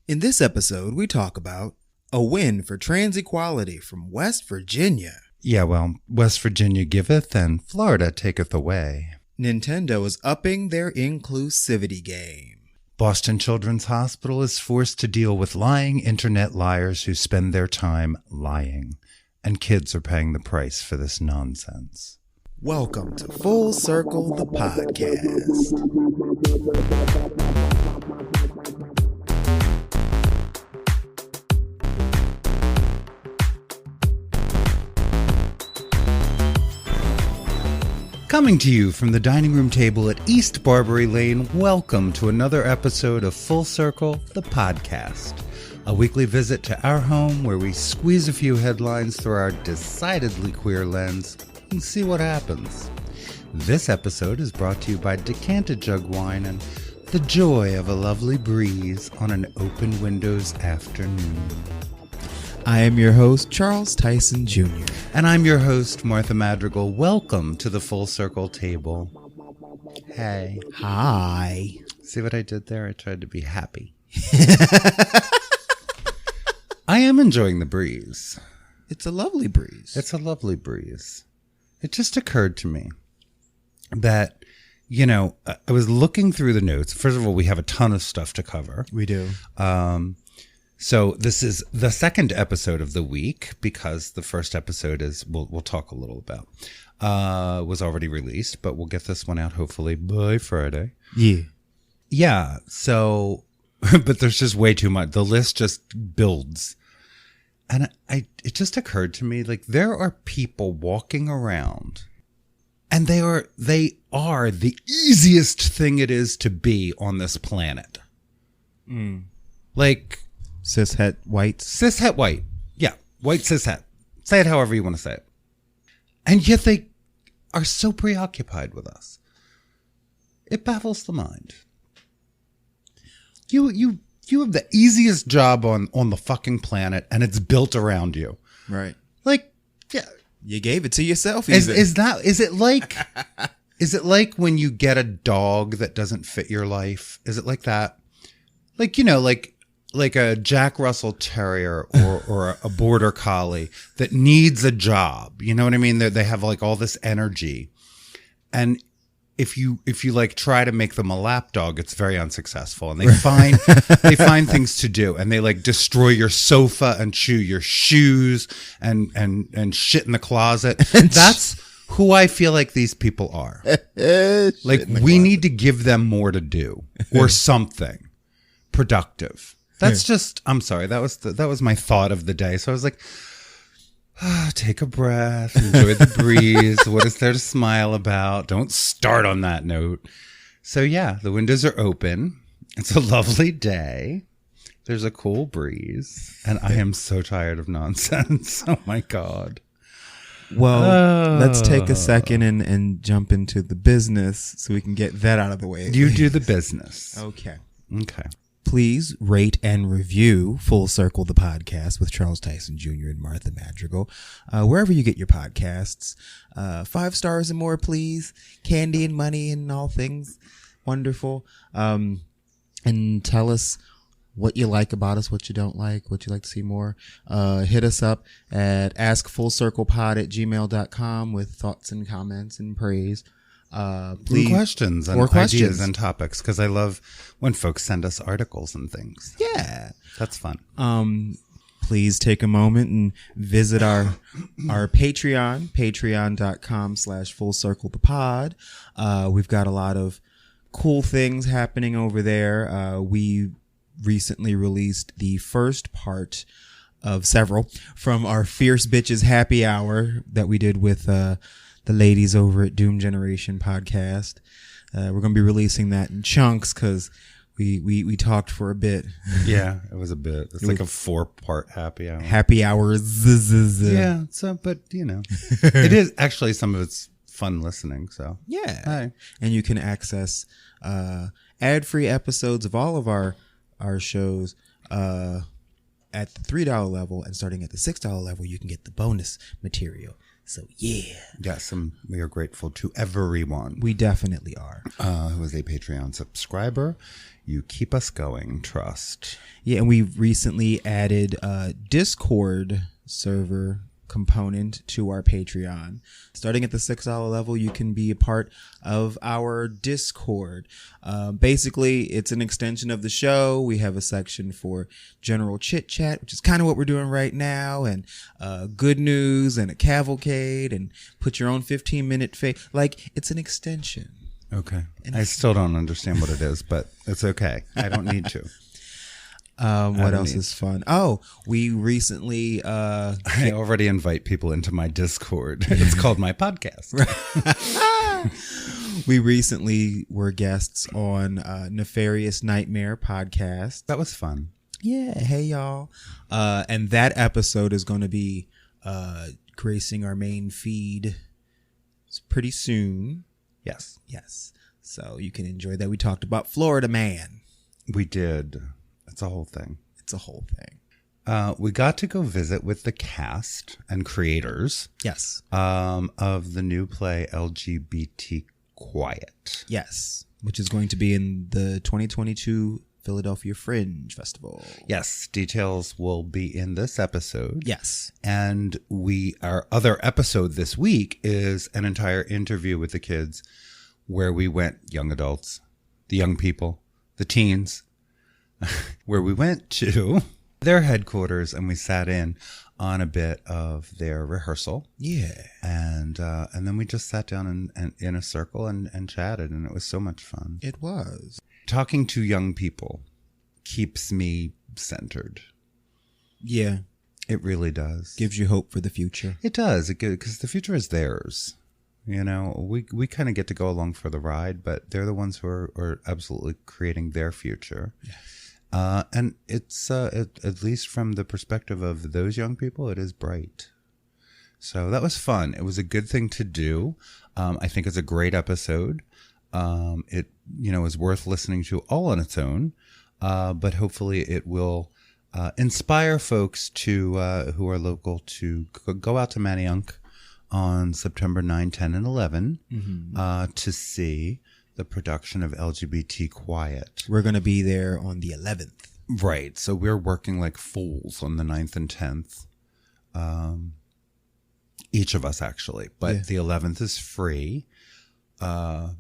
In this episode, we talk about a win for trans equality from West Virginia. Yeah, well, West Virginia giveth and Florida taketh away. Nintendo is upping their inclusivity game. Boston Children's Hospital is forced to deal with lying internet liars who spend their time lying. And kids are paying the price for this nonsense. Welcome to Full Circle, the podcast. Coming to you from the dining room table at East Barbary Lane, welcome to another episode of Full Circle, the podcast. A weekly visit to our home where we squeeze a few headlines through our decidedly queer lens and see what happens. This episode is brought to you by Decanted Jug Wine and the joy of a lovely breeze on an open windows afternoon. I am your host, Charles Tyson Jr. And I'm your host, Martha Madrigal. Welcome to the Full Circle table. Hey. Hi. See what I did there? I tried to be happy. I am enjoying the breeze. It's a lovely breeze. It's a lovely breeze. It just occurred to me that, I was looking through the notes. First of all, we have a ton of stuff to cover. We do. So this is the second episode of the week because the first episode we'll talk a little about, was already released, but we'll get this one out hopefully by Friday. Yeah. Yeah. So, but there's just way too much. The list just builds. And it just occurred to me, like, there are people walking around and they are the easiest thing it is to be on this planet. Like, Cishet whites. Cishet white. Yeah. White cishet. Say it however you want to say it. And yet they are so preoccupied with us. It baffles the mind. You have the easiest job on the fucking planet and it's built around you. Right. Like, yeah. You gave it to yourself. Is it like when you get a dog that doesn't fit your life? Is it like that? Like a Jack Russell Terrier or a Border Collie that needs a job. You know what I mean? They have like all this energy. And if you like try to make them a lap dog, it's very unsuccessful. And they find things to do. And they like destroy your sofa and chew your shoes and shit in the closet. That's who I feel like these people are. Like, we need to give them more to do or something productive. That's just, I'm sorry, that was my thought of the day. So I was like, take a breath, enjoy the breeze. What is there to smile about? Don't start on that note. So yeah, the windows are open. It's a lovely day. There's a cool breeze. And I am so tired of nonsense. Oh my God. Well, let's take a second and jump into the business so we can get that out of the way. You do the business. Okay. Okay. Please rate and review Full Circle, the podcast with Charles Tyson Jr. and Martha Madrigal, wherever you get your podcasts. 5 stars and more, please. Candy and money and all things wonderful. And tell us what you like about us, what you don't like, what you'd like to see more. Hit us up at askfullcirclepod@gmail.com with thoughts and comments and praise. Please, questions and ideas and topics, because I love when folks send us articles and things. Yeah, that's fun. Please take a moment and visit our patreon.com/fullcirclepod. We've got a lot of cool things happening over there. We recently released the first part of several from our Fierce Bitches Happy Hour that we did with the ladies over at Doom Generation podcast. We're going to be releasing that in chunks because we talked for a bit. Yeah, it was a bit. It's like a 4-part happy hour. Happy hour. Yeah, but it is actually, some of it's fun listening. So yeah. Hi. And you can access ad-free episodes of all of our shows at the $3 level, and starting at the $6 level, you can get the bonus material. So, yeah. Yes, and we are grateful to everyone We definitely are. who is a Patreon subscriber. You keep us going, trust. Yeah, and we recently added a Discord server component to our Patreon. Starting at the $6 level, you can be a part of our Discord. Basically, it's an extension of the show. We have a section for general chit chat, which is kind of what we're doing right now, and good news and a cavalcade, and put your own 15-minute like it's an extension. Okay. I still don't understand what it is, but it's okay. I don't need to. What else is fun? Oh, we recently I already invite people into my Discord. It's called my podcast. We recently were guests on Nefarious Nightmare podcast. That was fun. Yeah, hey y'all. And that episode is going to be gracing our main feed pretty soon. Yes. Yes. So you can enjoy that. We talked about Florida Man. We did. It's a whole thing. It's a whole thing. We got to go visit with the cast and creators. Yes. Of the new play LGBT Quiet. Yes. Which is going to be in the 2022 Philadelphia Fringe Festival. Yes. Details will be in this episode. Yes. And our other episode this week is an entire interview with the kids where we went, young adults, the young people, the teens, where we went to their headquarters and we sat in on a bit of their rehearsal. Yeah. And then we just sat down and in a circle and chatted, and it was so much fun. It was. Talking to young people keeps me centered. Yeah. It really does. Gives you hope for the future. It does. Because the future is theirs. You know, we kind of get to go along for the ride, but they're the ones who are absolutely creating their future. Yes. And it's, at least from the perspective of those young people, it is bright. So that was fun. It was a good thing to do. I think it's a great episode. It, is worth listening to all on its own. But hopefully it will inspire folks who are local to go out to Manayunk on September 9, 10, and 11 to see the production of LGBT Quiet. We're going to be there on the 11th. Right. So we're working like fools on the 9th and 10th. Each of us, actually. But the 11th is free. And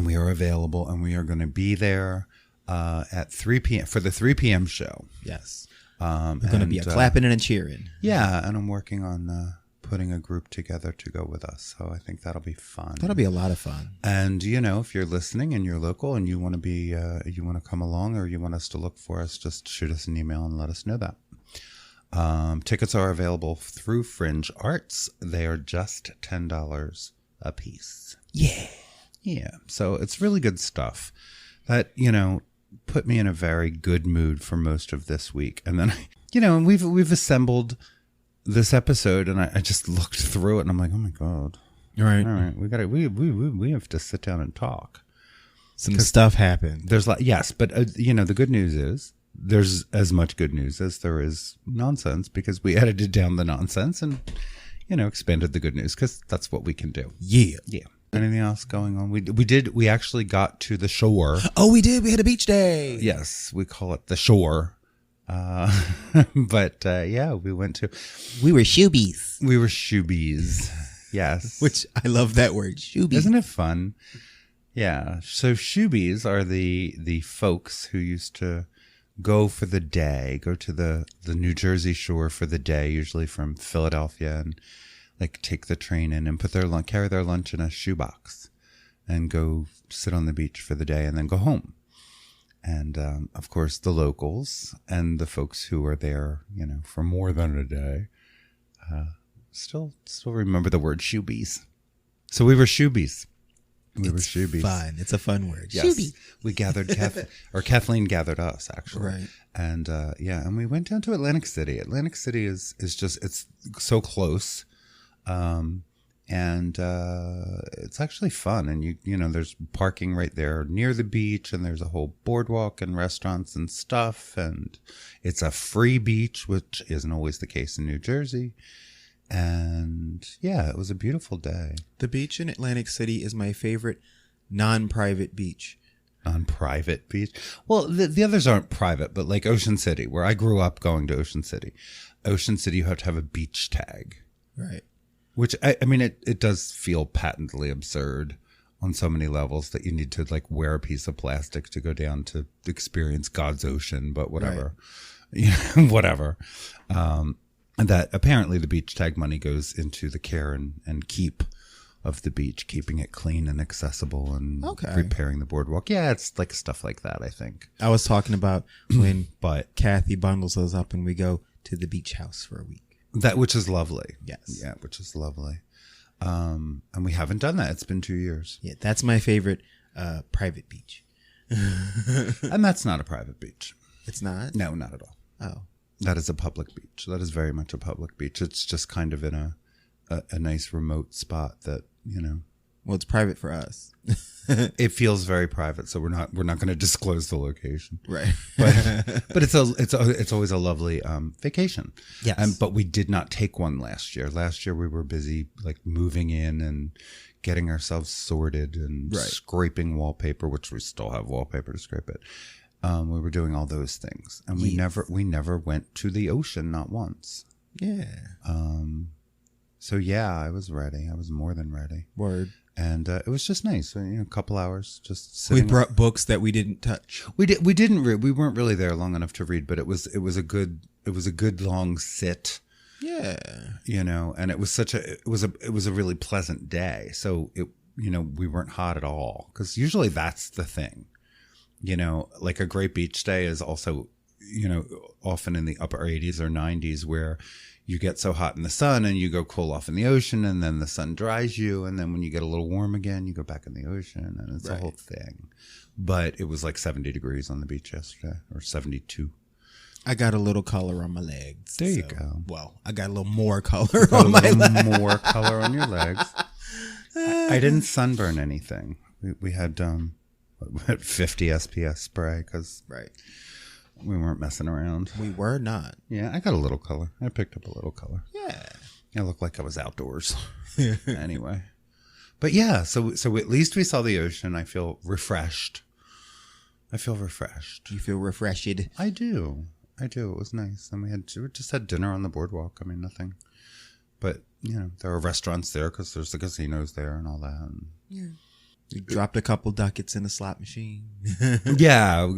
we are available, and we are going to be there at 3 p.m. for the 3 p.m. show. Yes. We're going to be clapping and cheering. Yeah, and I'm working on putting a group together to go with us. So I think that'll be fun. That'll be a lot of fun. And, if you're listening and you're local and you want to be, you want to come along or you want us to look for us, just shoot us an email and let us know that. Tickets are available through Fringe Arts. They are just $10 a piece. Yeah. Yeah. So it's really good stuff that, put me in a very good mood for most of this week. And then, we've assembled this episode, and I just looked through it, and I'm like, oh my God! All right, we have to sit down and talk. Some stuff happened. There's yes, but the good news is there's as much good news as there is nonsense, because we edited down the nonsense and expanded the good news, because that's what we can do. Yeah. Anything else going on? We actually got to the shore. Oh, we did. We had a beach day. Yes, we call it the shore. But we went to. We were shoobies. Yes. Which I love that word, shoobies. Isn't it fun? Yeah. So shoobies are the folks who used to go for the day, go to the New Jersey shore for the day, usually from Philadelphia, and like take the train in and carry their lunch in a shoebox and go sit on the beach for the day and then go home. And, of course, the locals and the folks who are there, for more than a day, still remember the word shoobies. So we were shoobies. It's fun. It's a fun word. Yes. Shoobie. We gathered, Kathleen gathered us, actually. Right. And, and we went down to Atlantic City. Atlantic City is just, it's so close. And it's actually fun, and there's parking right there near the beach, and there's a whole boardwalk and restaurants and stuff, and it's a free beach, which isn't always the case in New Jersey. And yeah, it was a beautiful day. The beach in Atlantic City is my favorite non-private beach. Non-private beach? Well, the others aren't private, but like Ocean City, where I grew up going to Ocean City. Ocean City, you have to have a beach tag. Right. Which, I mean, it does feel patently absurd on so many levels that you need to like wear a piece of plastic to go down to experience God's ocean, but whatever. Right. Yeah, whatever. And that apparently the beach tag money goes into the care and keep of the beach, keeping it clean and accessible and repairing the boardwalk. Yeah, it's like stuff like that, I think. I was talking about when Kathy bundles us up and we go to the beach house for a week. That, which is lovely. Yes. Yeah, which is lovely. And we haven't done that. It's been 2 years. Yeah, that's my favorite private beach. And that's not a private beach. It's not? No, not at all. Oh. That is a public beach. That is very much a public beach. It's just kind of in a nice remote spot that, you know. Well, it's private for us. It feels very private, so we're not going to disclose the location. Right. But it's always a lovely vacation. Yes. But we did not take one last year. Last year we were busy like moving in and getting ourselves sorted and scraping wallpaper, which we still have wallpaper to scrape it. We were doing all those things, and we never went to the ocean, not once. Yeah. So yeah, I was ready. I was more than ready. Word. And it was just nice. You know, a couple hours just sitting. We brought books that we didn't touch. We didn't. We weren't really there long enough to read, but it was a good long sit. Yeah. You know, and it was a really pleasant day. So we weren't hot at all, because usually that's the thing. You know, like a great beach day is also, you know, often in the upper 80s or 90s, where you get so hot in the sun and you go cool off in the ocean, and then the sun dries you. And then when you get a little warm again, you go back in the ocean, and it's a whole thing. But it was like 70 degrees on the beach yesterday, or 72. I got a little color on my legs. There you go. Well, I got a little more color on my legs. More color on your legs. I didn't sunburn anything. We had 50 SPS spray because we weren't messing around. We were not. Yeah, I got a little color. I picked up a little color. Yeah. I looked like I was outdoors. Anyway. But yeah, so at least we saw the ocean. I feel refreshed. You feel refreshed? I do. It was nice. And we just had dinner on the boardwalk. I mean, nothing. But, you know, there are restaurants there because there's the casinos there and all that. And yeah. We dropped a couple ducats in a slot machine. Yeah.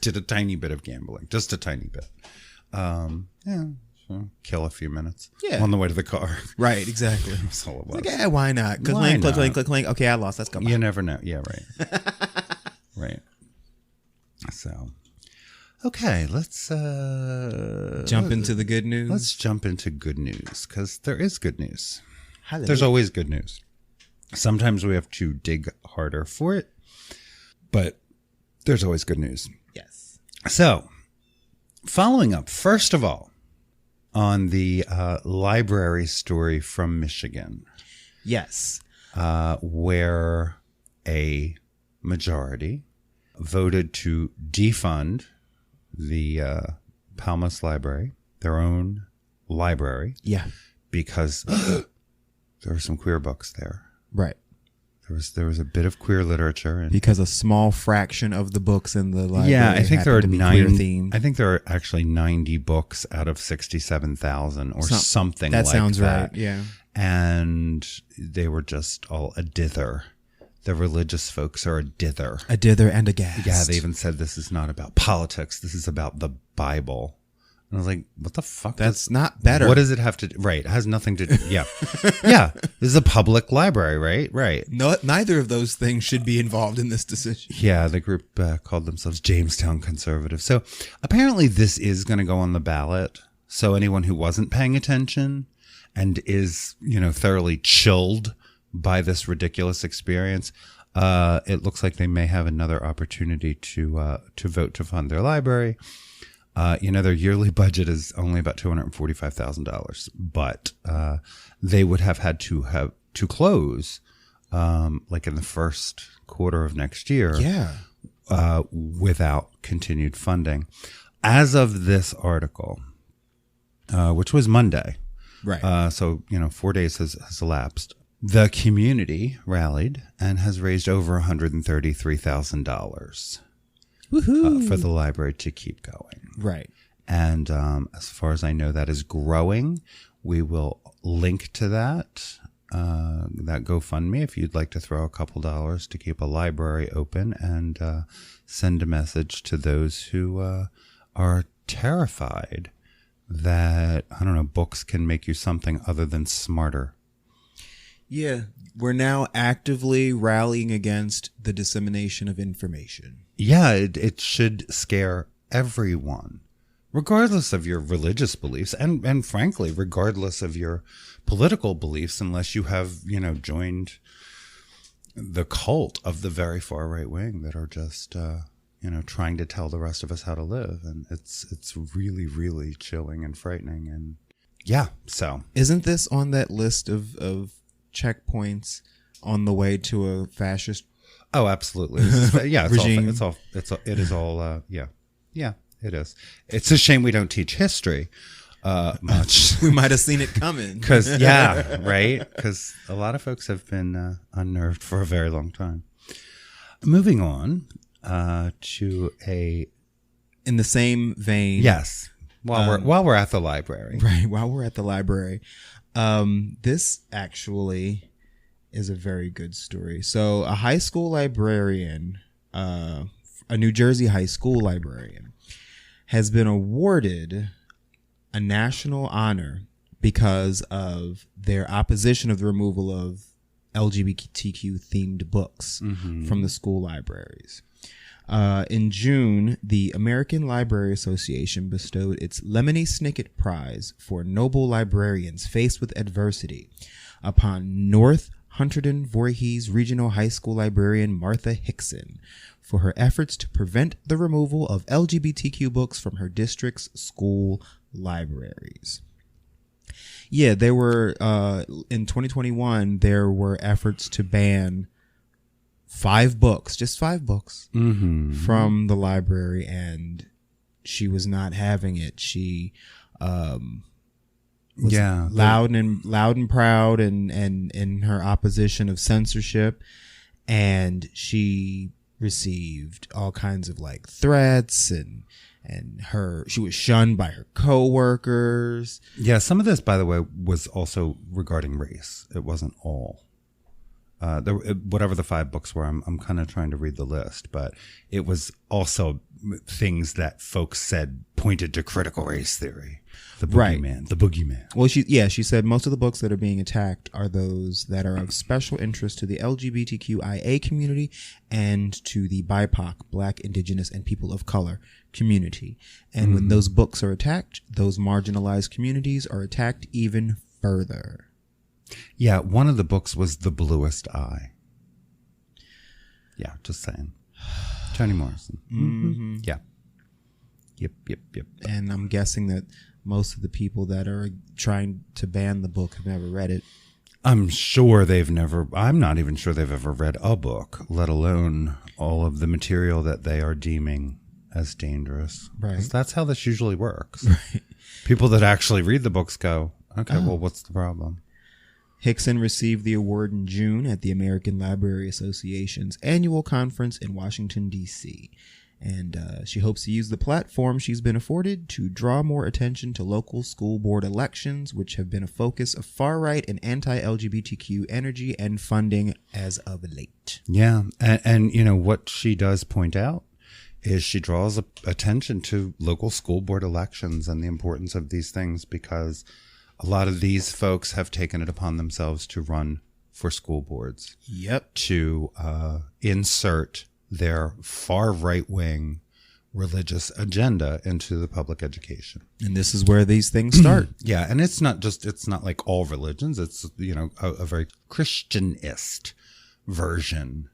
Did a tiny bit of gambling. Just a tiny bit. Yeah. So kill a few minutes. Yeah. On the way to the car. Right. Exactly. That's all it was. Like, yeah, why not? Clink, clink, clink, clink. Okay, I lost. Let's go. You never know. Yeah, right. Right. So, okay, let's jump into the good news. Let's jump into good news, because there is good news. Hallelujah. There's always good news. Sometimes we have to dig harder for it, but there's always good news. Yes. So, following up, first of all, on the library story from Michigan. Yes. Where a majority voted to defund the Palmas Library, their own library. Yeah. Because there were some queer books there. Right. There was a bit of queer literature, and because a small fraction of the books in the library. Yeah, I think there are 9. I think there are actually 90 books out of 67,000 or something like that. That sounds right. Yeah. And they were just all a dither. The religious folks are a dither. A dither and a ghast. Yeah, they even said this is not about politics. This is about the Bible. And I was like, what the fuck? That's not better. What does it have to do? Right. It has nothing to do. Yeah. Yeah. This is a public library, right? Right. No, neither of those things should be involved in this decision. Yeah. The group called themselves Jamestown Conservative. So apparently this is going to go on the ballot. So anyone who wasn't paying attention and is, you know, thoroughly chilled by this ridiculous experience, it looks like they may have another opportunity to vote to fund their library. You know, their yearly budget is only about $245,000, but they would have had to close like in the first quarter of next year. Yeah. Without continued funding. As of this article, which was Monday, Right. So, 4 days has elapsed. The community rallied and has raised over $133,000 for the library to keep going. Right. And as far as I know, that is growing. We will link to that GoFundMe if you'd like to throw a couple dollars to keep a library open and send a message to those who are terrified that, I don't know, books can make you something other than smarter. Yeah. We're now actively rallying against the dissemination of information. Yeah, it should scare everyone, regardless of your religious beliefs and frankly, regardless of your political beliefs, unless you have, joined the cult of the very far right wing that are just, trying to tell the rest of us how to live. And it's really, really chilling and frightening. And yeah, so. Isn't this on that list of checkpoints on the way to a fascist? Oh, absolutely. Yeah, regime. It is. It's a shame we don't teach history much. We might have seen it coming. Because a lot of folks have been unnerved for a very long time. Moving on to in the same vein. Yes. While we're at the library. Right. While we're at the library. This actually is a very good story. So a high school librarian, a New Jersey high school librarian, has been awarded a national honor because of their opposition of the removal of LGBTQ themed books from the school libraries. In June, the American Library Association bestowed its Lemony Snicket Prize for Noble Librarians Faced with Adversity upon North Hunterdon Voorhees Regional High School librarian Martha Hickson for her efforts to prevent the removal of LGBTQ books from her district's school libraries. Yeah, there were, in 2021, there were efforts to ban 5 books, just 5 books from the library, and she was not having it. She was loud and proud and in her opposition of censorship, and she received all kinds of like threats and she was shunned by her coworkers. Yeah, some of this, by the way, was also regarding race. It wasn't all. Whatever the 5 books were, I'm kind of trying to read the list, but it was also things that folks said pointed to critical race theory. The boogeyman, the boogeyman. Well, she said most of the books that are being attacked are those that are of special interest to the LGBTQIA community and to the BIPOC, Black, Indigenous, and People of Color community. And when those books are attacked, those marginalized communities are attacked even further. Yeah, one of the books was The Bluest Eye. Yeah, just saying. Toni Morrison. Yeah. Yep. And I'm guessing that most of the people that are trying to ban the book have never read it. I'm not even sure they've ever read a book, let alone all of the material that they are deeming as dangerous. Right. 'Cause that's how this usually works. Right. People that actually read the books go, okay, well, what's the problem? Hickson received the award in June at the American Library Association's annual conference in Washington, D.C., and she hopes to use the platform she's been afforded to draw more attention to local school board elections, which have been a focus of far-right and anti-LGBTQ energy and funding as of late. Yeah, and what she does point out is she draws attention to local school board elections and the importance of these things, because a lot of these folks have taken it upon themselves to run for school boards. Yep. To insert their far right-wing religious agenda into the public education. And this is where these things start. Yeah, and it's not like all religions. It's, a very Christianist version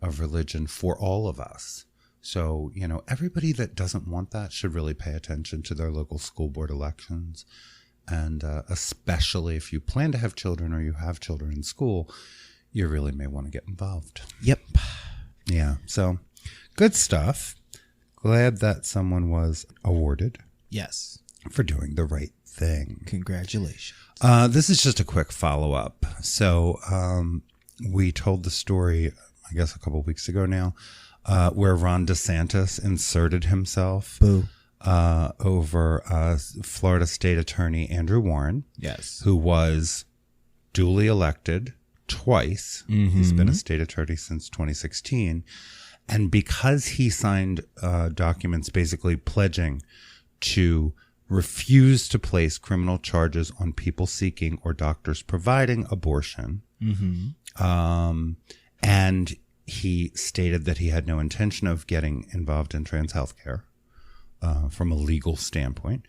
of religion for all of us. So, everybody that doesn't want that should really pay attention to their local school board elections. And especially if you plan to have children or you have children in school, you really may want to get involved. Yep. Yeah. So good stuff. Glad that someone was awarded. Yes. for doing the right thing. Congratulations. This is just a quick follow-up. So we told the story, I guess, a couple of weeks ago now, where Ron DeSantis inserted himself over Florida State Attorney Andrew Warren, yes, who was duly elected twice. Mm-hmm. He's been a state attorney since 2016. And because he signed documents basically pledging to refuse to place criminal charges on people seeking or doctors providing abortion, and he stated that he had no intention of getting involved in trans healthcare from a legal standpoint,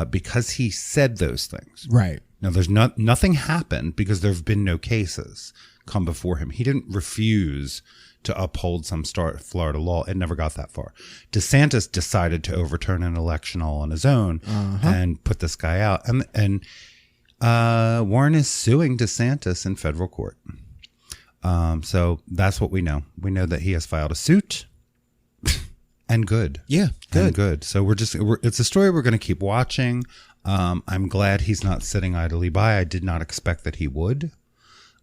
because he said those things. Right. Now, there's nothing happened because there have been no cases come before him. He didn't refuse to uphold some Florida law. It never got that far. DeSantis decided to overturn an election all on his own and put this guy out. And Warren is suing DeSantis in federal court. So that's what we know. We know that he has filed a suit. And good. Yeah, good. And good. So it's a story we're going to keep watching. I'm glad he's not sitting idly by. I did not expect that he would.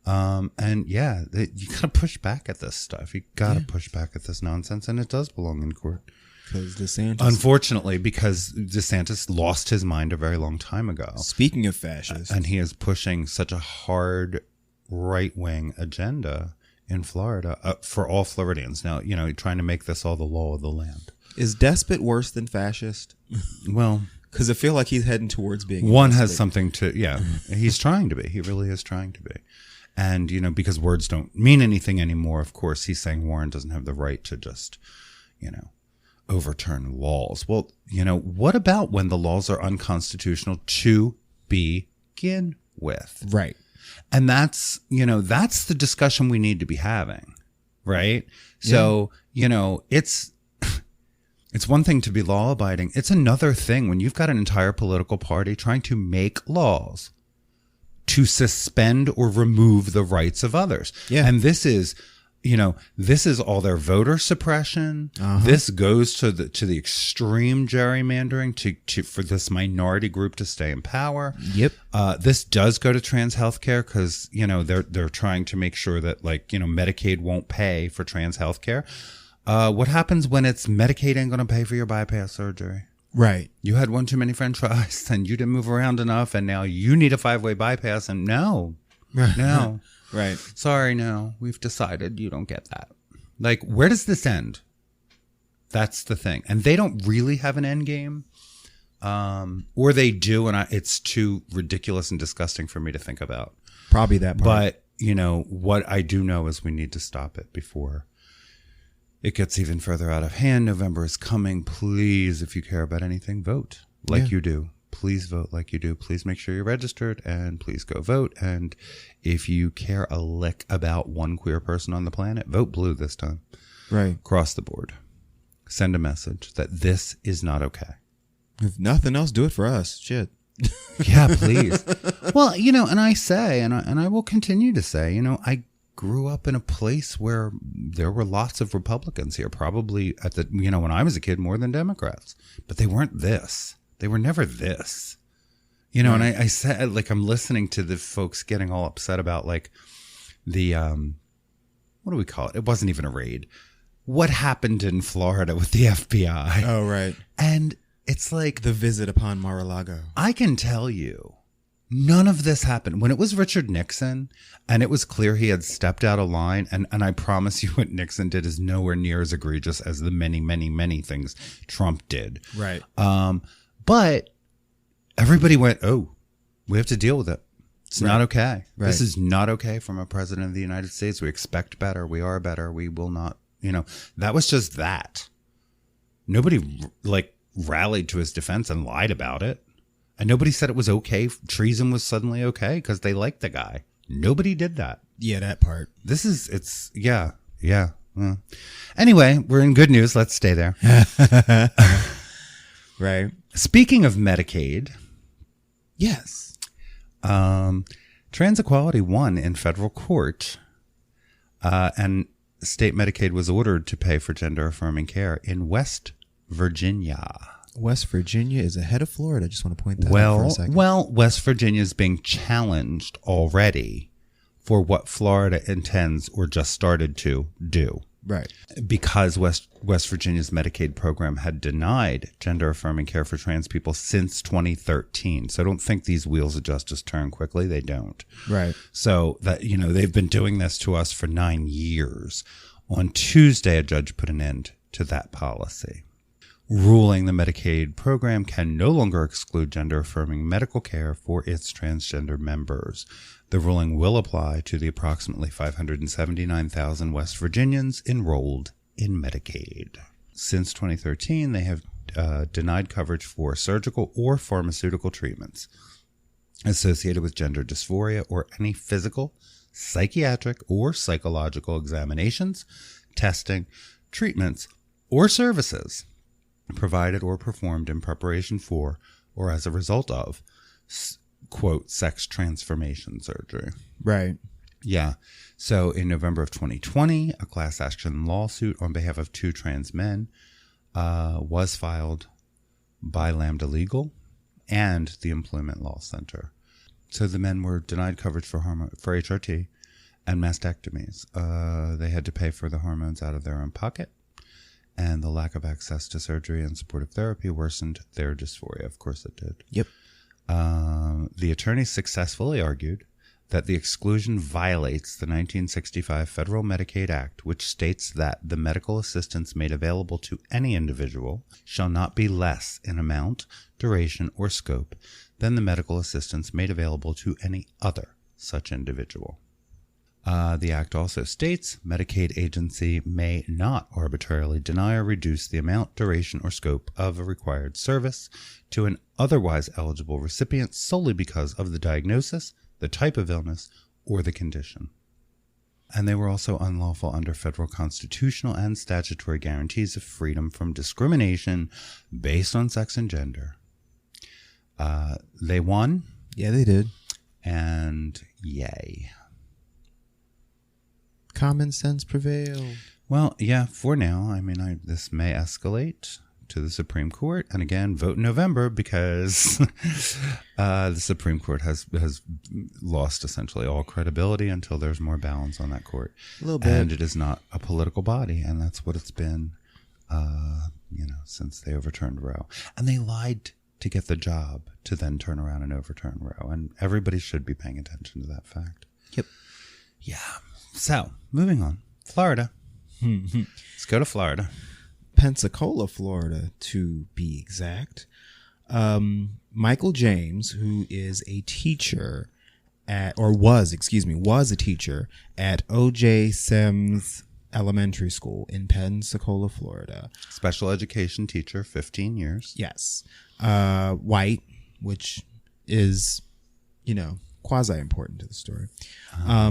And yeah, you got to push back at this stuff. You got to push back at this nonsense, and it does belong in court. Because DeSantis. Unfortunately, because DeSantis lost his mind a very long time ago. Speaking of fascists. And he is pushing such a hard right-wing agenda in Florida for all Floridians. Now, trying to make this all the law of the land. Is despot worse than fascist? Well, because I feel like he's heading towards being one has something to, he's trying to be. He really is trying to be. And, because words don't mean anything anymore, of course, he's saying Warren doesn't have the right to just, overturn laws. Well, what about when the laws are unconstitutional to begin with? Right. And that's the discussion we need to be having, right? So, it's one thing to be law abiding. It's another thing when you've got an entire political party trying to make laws to suspend or remove the rights of others. Yeah. And this is all their voter suppression. This goes to the extreme gerrymandering to for this minority group to stay in power. Yep. This does go to trans healthcare because, they're trying to make sure that Medicaid won't pay for trans healthcare. What happens when it's Medicaid ain't going to pay for your bypass surgery? Right. You had one too many french fries and you didn't move around enough and now you need a 5-way bypass and no. Right. Sorry, no. We've decided you don't get that. Where does this end? That's the thing. And they don't really have an end game. Or they do, and it's too ridiculous and disgusting for me to think about. Probably that part. But, what I do know is we need to stop it before it gets even further out of hand. November is coming. Please, if you care about anything, vote like you do. Please vote like you do. Please make sure you're registered and please go vote. And if you care a lick about one queer person on the planet, vote blue this time. Right. Across the board. Send a message that this is not okay. If nothing else, do it for us. Shit. Yeah, please. Well, and I say, and I will continue to say, I grew up in a place where there were lots of Republicans here, probably when I was a kid, more than Democrats, but they weren't this. They were never this, right. And I said, I'm listening to the folks getting all upset about the, what do we call it? It wasn't even a raid. What happened in Florida with the FBI? Oh, right. And it's the visit upon Mar-a-Lago. I can tell you, none of this happened. When it was Richard Nixon and it was clear he had stepped out of line, and I promise you what Nixon did is nowhere near as egregious as the many, many, many things Trump did. Right. But everybody went, oh, we have to deal with it. It's not okay. Right. This is not okay from a president of the United States. We expect better. We are better. We will not, that was just that. Nobody rallied to his defense and lied about it. And nobody said it was okay. Treason was suddenly okay because they liked the guy. Nobody did that. Yeah, that part. Yeah. Anyway, we're in good news. Let's stay there. Right. Speaking of Medicaid. Yes. Trans equality won in federal court. And state Medicaid was ordered to pay for gender affirming care in West Virginia. West Virginia is ahead of Florida. I just want to point that out for a second. Well, West Virginia is being challenged already for what Florida intends or just started to do. Right. Because West Virginia's Medicaid program had denied gender-affirming care for trans people since 2013. So I don't think these wheels of justice turn quickly. They don't. Right. So that, they've been doing this to us for 9 years. On Tuesday, a judge put an end to that policy, ruling the Medicaid program can no longer exclude gender-affirming medical care for its transgender members. The ruling will apply to the approximately 579,000 West Virginians enrolled in Medicaid. Since 2013, they have denied coverage for surgical or pharmaceutical treatments associated with gender dysphoria or any physical, psychiatric, or psychological examinations, testing, treatments, or services provided or performed in preparation for or as a result of, quote, sex transformation surgery. Right. Yeah. So in November of 2020, a class action lawsuit on behalf of 2 trans men was filed by Lambda Legal and the Employment Law Center. So the men were denied coverage for HRT and mastectomies. They had to pay for the hormones out of their own pocket, and the lack of access to surgery and supportive therapy worsened their dysphoria. Of course it did. Yep. The attorney successfully argued that the exclusion violates the 1965 Federal Medicaid Act, which states that the medical assistance made available to any individual shall not be less in amount, duration, or scope than the medical assistance made available to any other such individual. The Act also states Medicaid agency may not arbitrarily deny or reduce the amount, duration, or scope of a required service to an otherwise eligible recipient solely because of the diagnosis, the type of illness, or the condition. And they were also unlawful under federal constitutional and statutory guarantees of freedom from discrimination based on sex and gender. They won. Yeah, they did. And yay. Common sense prevailed. Well, yeah, for now. I mean, this may escalate to the Supreme Court. And again, vote in November because the Supreme Court has lost essentially all credibility until there's more balance on that court. A little bit. And it is not a political body. And that's what it's been, since they overturned Roe. And they lied to get the job to then turn around and overturn Roe. And everybody should be paying attention to that fact. Yep. Yeah. So, moving on. Florida. Let's go to Florida. Pensacola, Florida, to be exact. Michael James, who is a teacher was a teacher at O.J. Sims Elementary School in Pensacola, Florida. Special education teacher, 15 years. Yes. White, which is, quasi-important to the story.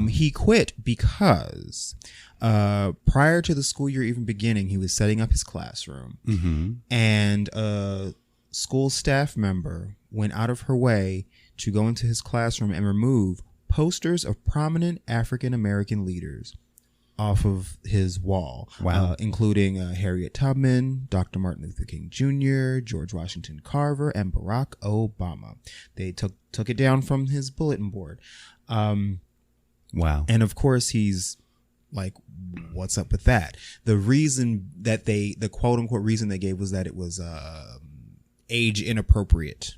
He quit because prior to the school year even beginning, he was setting up his classroom. Mm-hmm. And a school staff member went out of her way to go into his classroom and remove posters of prominent African-American leaders off of his wall. Wow. Including Harriet Tubman, Dr. Martin Luther King Jr., George Washington Carver, and Barack Obama. They took it down from his bulletin board. Wow. And of course, he's like, what's up with that? The reason that the quote unquote reason they gave was that it was age inappropriate.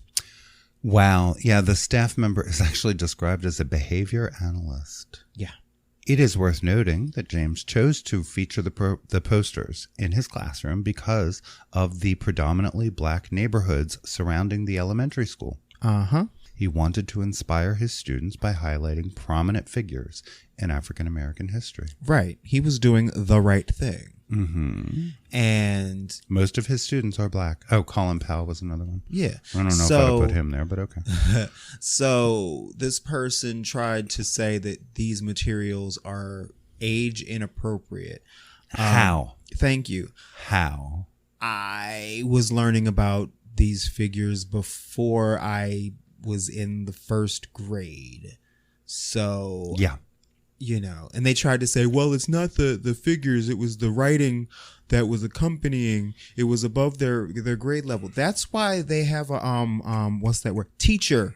Wow. Yeah. The staff member is actually described as a behavior analyst. Yeah. It is worth noting that James chose to feature the posters in his classroom because of the predominantly black neighborhoods surrounding the elementary school. Uh-huh. He wanted to inspire his students by highlighting prominent figures in African American history. Right. He was doing the right thing. Mm-hmm. And most of his students are black. Oh, Colin Powell was another one. Yeah. I don't know if I put him there, but okay. So this person tried to say that these materials are age inappropriate. How? Thank you. How? I was learning about these figures before I was in the first grade. So yeah. and they tried to say, well, it's not the figures, it was the writing that was accompanying, it was above their grade level. That's why they have a what's that word, teacher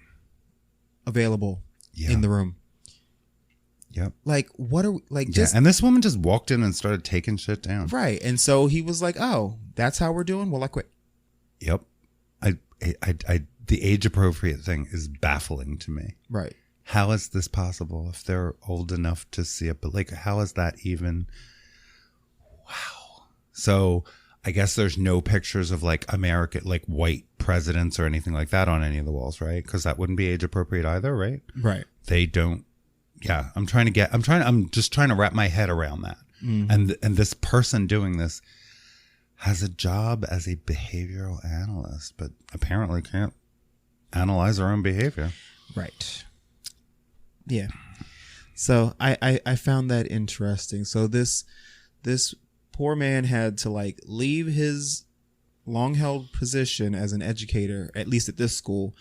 available in the room. Yep. Like, what are we, like, just, and this woman just walked in and started taking shit down. Right. And so he was like, oh, that's how we're doing? Well, I quit. Yep. The age appropriate thing is baffling to me. Right. How is this possible if they're old enough to see it? But like, how is that even? Wow. So I guess there's no pictures of like American, like white presidents or anything like that on any of the walls, right? Because that wouldn't be age appropriate either, right? Right. They don't. Yeah. I'm just trying to wrap my head around that. Mm-hmm. And this person doing this has a job as a behavioral analyst, but apparently can't analyze their own behavior. Right. Yeah. So I found that interesting. So this poor man had to like leave his long held position as an educator, at least at this school,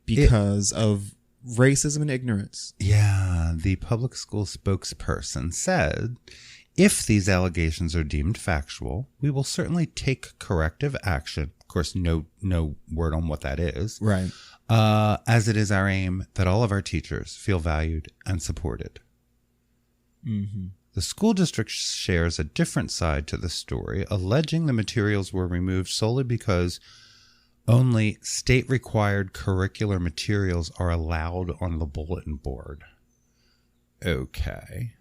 because of racism and ignorance. Yeah. The public school spokesperson said, if these allegations are deemed factual, we will certainly take corrective action. Of course, no word on what that is. Right. As it is our aim that all of our teachers feel valued and supported. Mm-hmm. The school district shares a different side to the story, alleging the materials were removed solely because only state-required curricular materials are allowed on the bulletin board. Okay.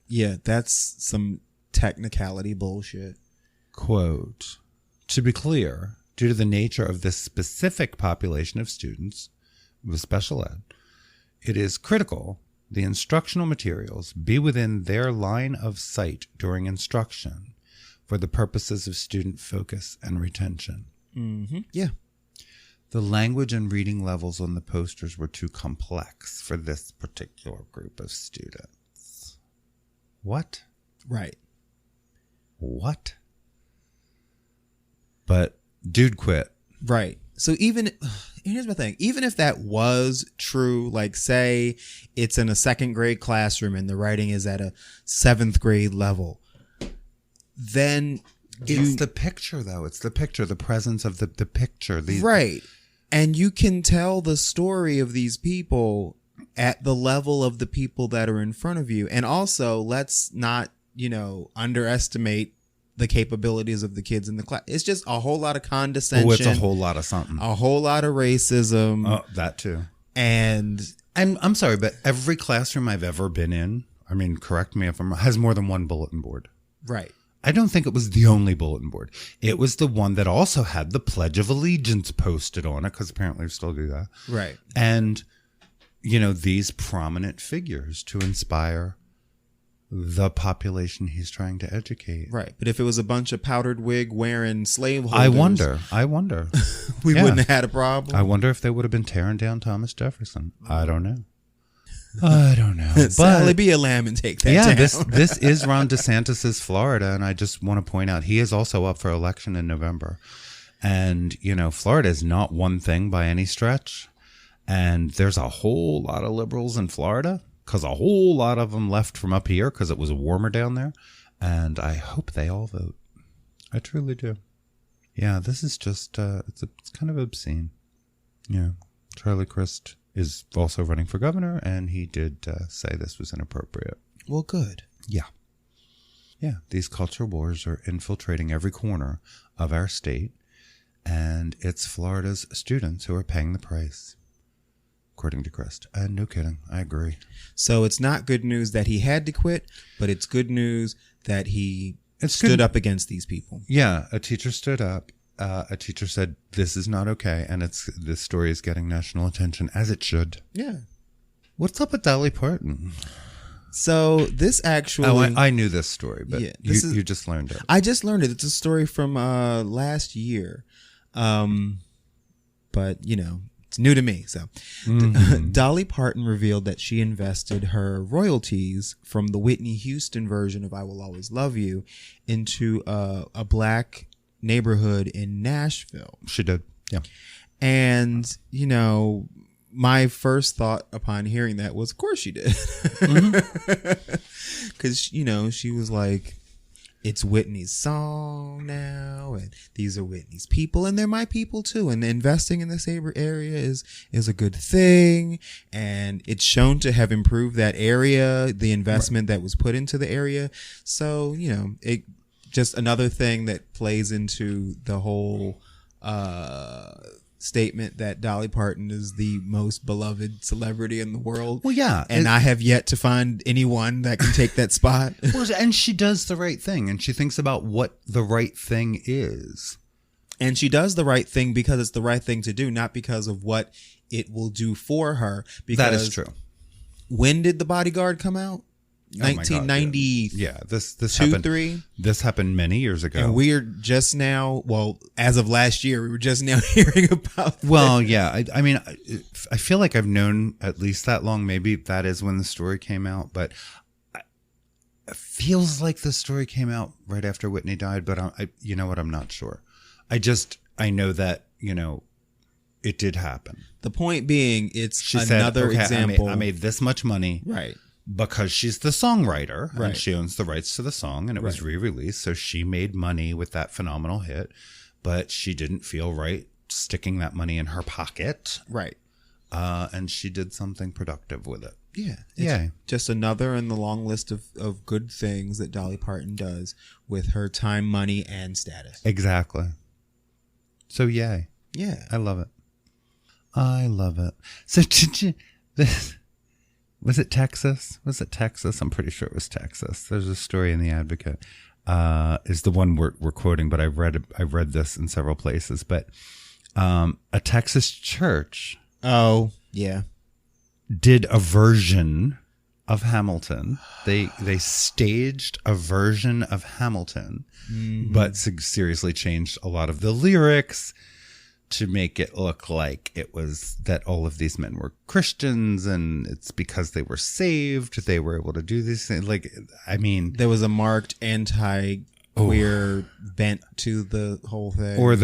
Yeah, that's some technicality bullshit. Quote, to be clear, due to the nature of this specific population of students with special ed, it is critical the instructional materials be within their line of sight during instruction for the purposes of student focus and retention. Mm-hmm. Yeah. The language and reading levels on the posters were too complex for this particular group of students. What? Right. What? But dude quit. Right. So here's my thing. Even if that was true, like say it's in a second grade classroom and the writing is at a 7th grade level, then it's the picture though. It's the picture, the presence of the picture. Right. And you can tell the story of these people at the level of the people that are in front of you. And also, let's not, underestimate the capabilities of the kids in the class. It's just a whole lot of condescension. Oh, it's a whole lot of something. A whole lot of racism. Oh, that too. And I'm sorry, but every classroom I've ever been in, I mean, correct me if I'm wrong, has more than one bulletin board. Right. I don't think it was the only bulletin board. It was the one that also had the Pledge of Allegiance posted on it, because apparently we still do that. Right. And, these prominent figures to inspire the population he's trying to educate. Right. But if it was a bunch of powdered wig wearing slave holders, I wonder. we wouldn't have had a problem. I wonder if they would have been tearing down Thomas Jefferson. I don't know. But Sally, be a lamb and take that down. this is Ron DeSantis's Florida, and I just want to point out he is also up for election in November. And, Florida is not one thing by any stretch. And there's a whole lot of liberals in Florida, because a whole lot of them left from up here because it was warmer down there. And I hope they all vote. I truly do. Yeah, this is just, it's kind of obscene. Yeah. Charlie Crist is also running for governor, and he did say this was inappropriate. Well, good. Yeah. Yeah, these culture wars are infiltrating every corner of our state, and it's Florida's students who are paying the price, according to Crist. And no kidding, I agree. So it's not good news that he had to quit, but it's good news that he stood up against these people. Yeah, a teacher stood up. A teacher said, this is not okay, and this story is getting national attention, as it should. Yeah. What's up with Dolly Parton? So this actually... Oh, I knew this story, but yeah, you just learned it. I just learned it. It's a story from last year. But, it's new to me. So Dolly Parton revealed that she invested her royalties from the Whitney Houston version of I Will Always Love You into a black neighborhood in Nashville. She did. Yeah. And, my first thought upon hearing that was, of course she did. Because, you know, she was like, it's Whitney's song now, and these are Whitney's people, and they're my people too. And investing in this area is a good thing, and it's shown to have improved that area, the investment that was put into the area. So, you know, it just another thing that plays into the whole statement that Dolly Parton is the most beloved celebrity in the world. Well, yeah. And I have yet to find anyone that can take that spot. Well, and she does the right thing, and she thinks about what the right thing is. And she does the right thing because it's the right thing to do, not because of what it will do for her. Because that is true. When did The Bodyguard come out? 1990. Yeah, this happened. 3. This happened many years ago, and we're just now. Well, as of last year, we were just now hearing about. Well, yeah. I mean, I feel like I've known at least that long. Maybe that is when the story came out, but it feels like the story came out right after Whitney died. But you know what? I'm not sure. I know that, you know, it did happen. The point being, it's she another said, okay, example. I made this much money, right? Because she's the songwriter, right, and she owns the rights to the song, and it was re-released, so she made money with that phenomenal hit, but she didn't feel right sticking that money in her pocket, right? And she did something productive with it. Yeah, it's just another in the long list of good things that Dolly Parton does with her time, money, and status. Exactly. So yay. Yeah, I love it. I love it. So did you this? Was it Texas? I'm pretty sure it was Texas. There's a story in the Advocate, is the one we're quoting, but I've read this in several places. But a Texas church, oh yeah, did a version of Hamilton. They staged a version of Hamilton, but seriously changed a lot of the lyrics to make it look like it was that all of these men were Christians, and it's because they were saved they were able to do these things. Like, I mean, there was a marked anti-queer bent to the whole thing, or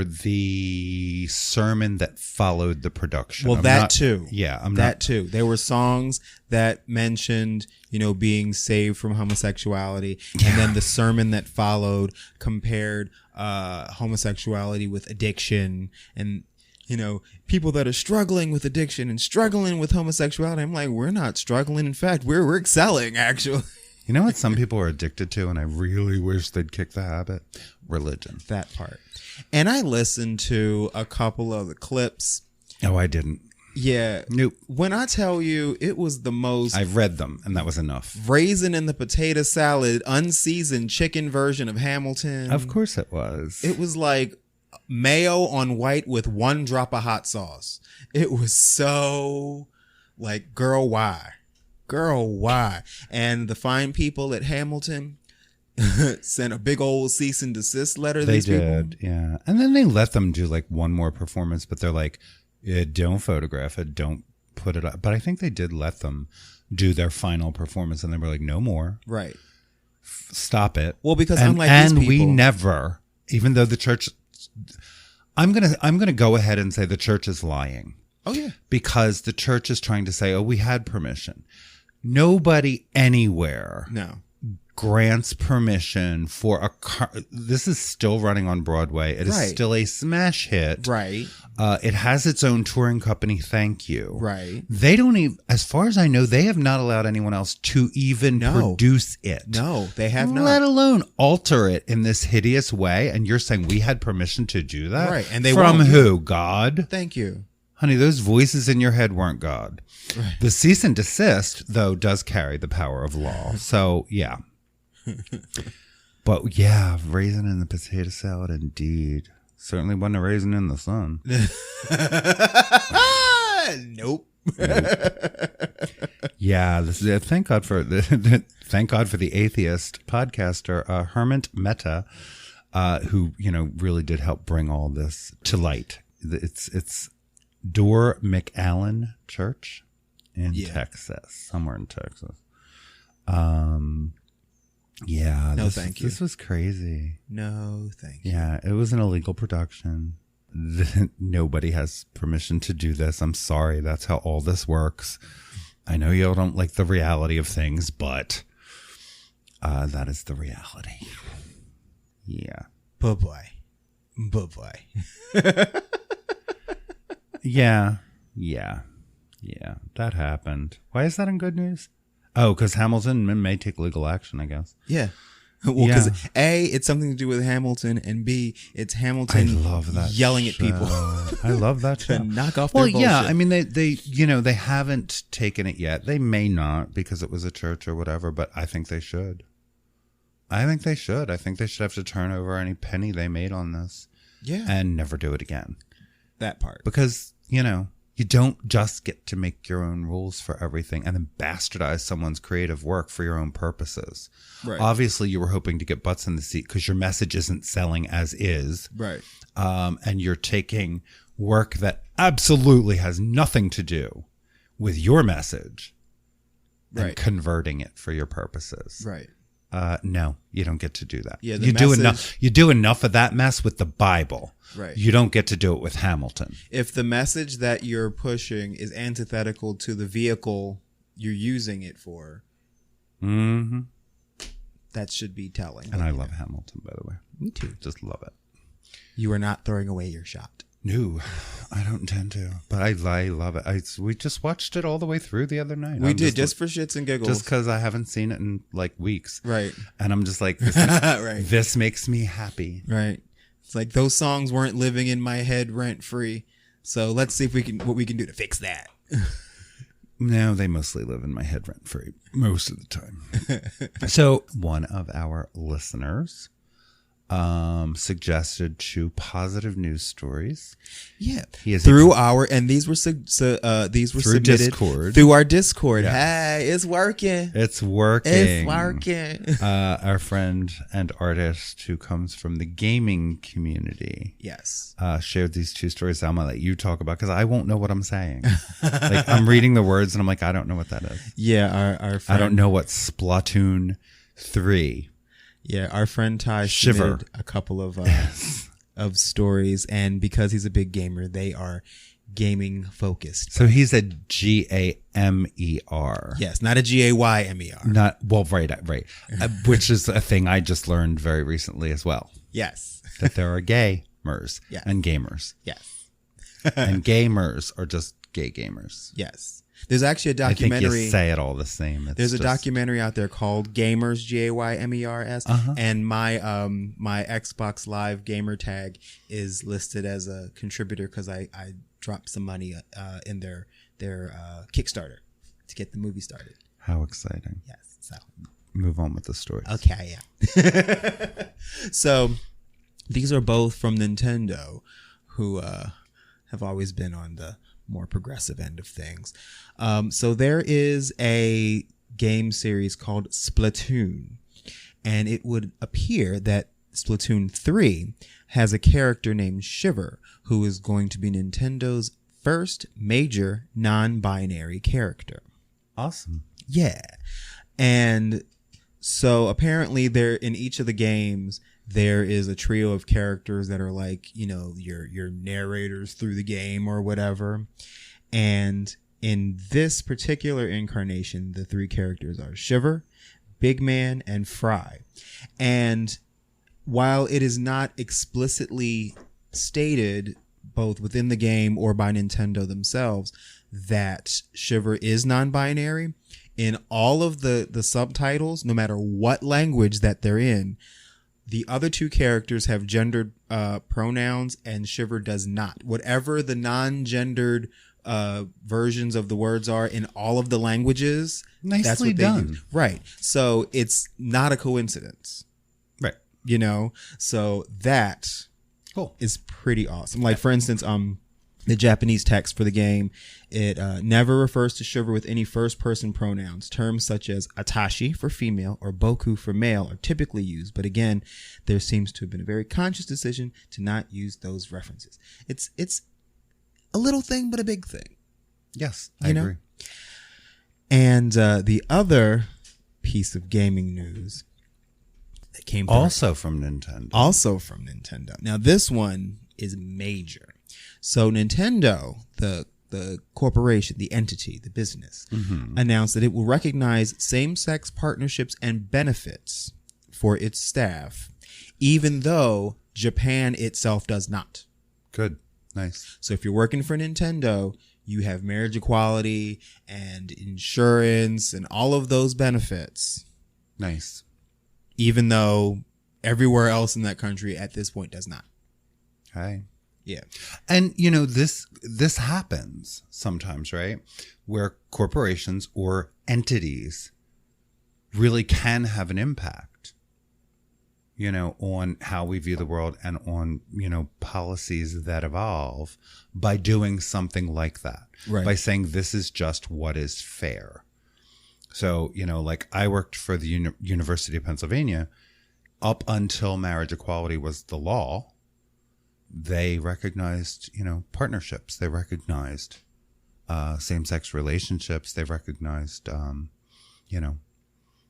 the sermon that followed the production. Well, too. Yeah, too. There were songs that mentioned, you know, being saved from homosexuality, and then the sermon that followed compared homosexuality with addiction, and, you know, people that are struggling with addiction and struggling with homosexuality. I'm like, we're not struggling. In fact, we're excelling, actually. You know what some people are addicted to, and I really wish they'd kick the habit? Religion. That part. And I listened to a couple of the clips. Oh, I didn't. Yeah. Nope. When I tell you, it was the most... I've read them, and that was enough. Raisin in the potato salad, unseasoned chicken version of Hamilton. Of course it was. It was like mayo on white with 1 drop of hot sauce. It was so like, girl, why? Girl, why? And the fine people at Hamilton sent a big old cease and desist letter. They did, yeah. And then they let them do like one more performance, but they're like, yeah, don't photograph it, don't put it up. But I think they did let them do their final performance, and they were like, no more. Right. Stop it. Well, because unlike these people, we never, even though the church, I'm gonna go ahead and say the church is lying. Oh yeah. Because the church is trying to say, oh, we had permission. Nobody anywhere grants permission for this is still running on Broadway. It is still a smash hit. Right. It has its own touring company. Thank you. Right. They don't even, as far as I know, they have not allowed anyone else to even produce it. No, they have not. Let alone alter it in this hideous way. And you're saying we had permission to do that? Right. And they from won't. who? God? Thank you. Honey, those voices in your head weren't God. Right. The cease and desist, though, does carry the power of law. So, yeah. But, yeah, raisin in the potato salad, indeed. Certainly wasn't a raisin in the sun. Nope. Yeah, thank God for the atheist podcaster, Hermit Mehta, who, you know, really did help bring all this to light. It's Door McAllen Church in Texas, somewhere in Texas. Yeah. No, thank you. This was crazy. No, thank you. Yeah, it was an illegal production. Nobody has permission to do this. I'm sorry. That's how all this works. I know y'all don't like the reality of things, but that is the reality. Yeah. Bye-bye. Yeah. That happened. Why is that in good news? Oh, because Hamilton may take legal action, I guess. Yeah. Well, because A, it's something to do with Hamilton, and B, it's Hamilton yelling at people. I love that show. To knock off their bullshit. Yeah, I mean, they haven't taken it yet. They may not because it was a church or whatever, but I think they should. I think they should have to turn over any penny they made on this. Yeah. And never do it again. That part. Because, you don't just get to make your own rules for everything and then bastardize someone's creative work for your own purposes. Right. Obviously, you were hoping to get butts in the seat because your message isn't selling as is. Right. And you're taking work that absolutely has nothing to do with your message and converting it for your purposes. Right. No, you don't get to do that. Yeah, you do enough of that mess with the Bible. Right. You don't get to do it with Hamilton. If the message that you're pushing is antithetical to the vehicle you're using it for, that should be telling. And I love Hamilton, by the way. Me too. Just love it. You are not throwing away your shot. No, I don't intend to, but I love it. We just watched it all the way through the other night. We did, just for shits and giggles. Just because I haven't seen it in like weeks. Right. And I'm just like, this makes me happy. Right. It's like those songs weren't living in my head rent free. So let's see what we can do to fix that. No, they mostly live in my head rent free most of the time. So one of our listeners suggested 2 positive news stories. Yeah, these were submitted Discord. through our Discord. Yes. Hey, it's working. It's working. Our friend and artist who comes from the gaming community. Yes. Shared these 2 stories. I'm gonna let you talk about because I won't know what I'm saying. Like I'm reading the words and I'm like, I don't know what that is. Yeah, our friend, I don't know what Splatoon 3. Yeah, our friend Ty submitted a couple of stories, and because he's a big gamer, they are gaming focused. So he's a Gamer. Yes, not a Gaymer. Not right. Which is a thing I just learned very recently as well. Yes, that there are gaymers and gamers. Yes, and gamers are just gay gamers. Yes. There's actually a documentary. I think you say it all the same. There's a documentary out there called Gamers, Gaymers, and my Xbox Live gamer tag is listed as a contributor because I dropped some money in their Kickstarter to get the movie started. How exciting! Yes. So move on with the story. Okay. Yeah. So these are both from Nintendo, who have always been on the more progressive end of things. So there is a game series called Splatoon, and it would appear that Splatoon 3 has a character named Shiver, who is going to be Nintendo's first major non-binary character. Awesome. Yeah. And so apparently there in each of the games there is a trio of characters that are like, your narrators through the game or whatever. And in this particular incarnation, the 3 characters are Shiver, Big Man, and Fry. And while it is not explicitly stated both within the game or by Nintendo themselves that Shiver is non-binary, in all of the subtitles, no matter what language that they're in, the other 2 characters have gendered pronouns and Shiver does not. Whatever the non-gendered versions of the words are in all of the languages, that's what they use. Right. So it's not a coincidence. Right. So that is pretty awesome. Like, for instance, the Japanese text for the game, it never refers to Shiver with any first-person pronouns. Terms such as atashi for female or boku for male are typically used, but again, there seems to have been a very conscious decision to not use those references. It's a little thing, but a big thing. Yes, I agree. And the other piece of gaming news that came also from Nintendo. Now, this one is major. So Nintendo, the corporation, the entity, the business, announced that it will recognize same-sex partnerships and benefits for its staff, even though Japan itself does not. Good. Nice. So if you're working for Nintendo, you have marriage equality and insurance and all of those benefits. Nice. Even though everywhere else in that country at this point does not. Hey. Yeah. And, you know, this happens sometimes, right? Where corporations or entities really can have an impact, you know, on how we view the world and on, you know, policies that evolve by doing something like that. Right. By saying this is just what is fair. So, you know, like I worked for the University of Pennsylvania. Up until marriage equality was the law, they recognized, you know, partnerships. They recognized same-sex relationships. They recognized, you know,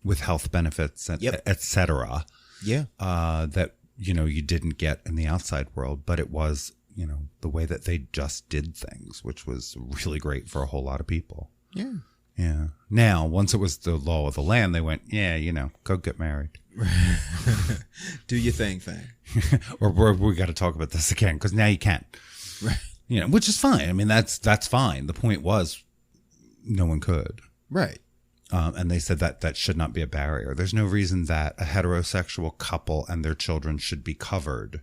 with health benefits, et cetera. Yeah. That, you know, you didn't get in the outside world, but it was, you know, the way that they just did things, which was really great for a whole lot of people. Yeah. Yeah. Now, once it was the law of the land, they went, yeah, you know, go get married. Do your thing. or we got to talk about this again because now you can't. Right. You know, which is fine. I mean, that's fine. The point was no one could. Right. And they said that should not be a barrier. There's no reason that a heterosexual couple and their children should be covered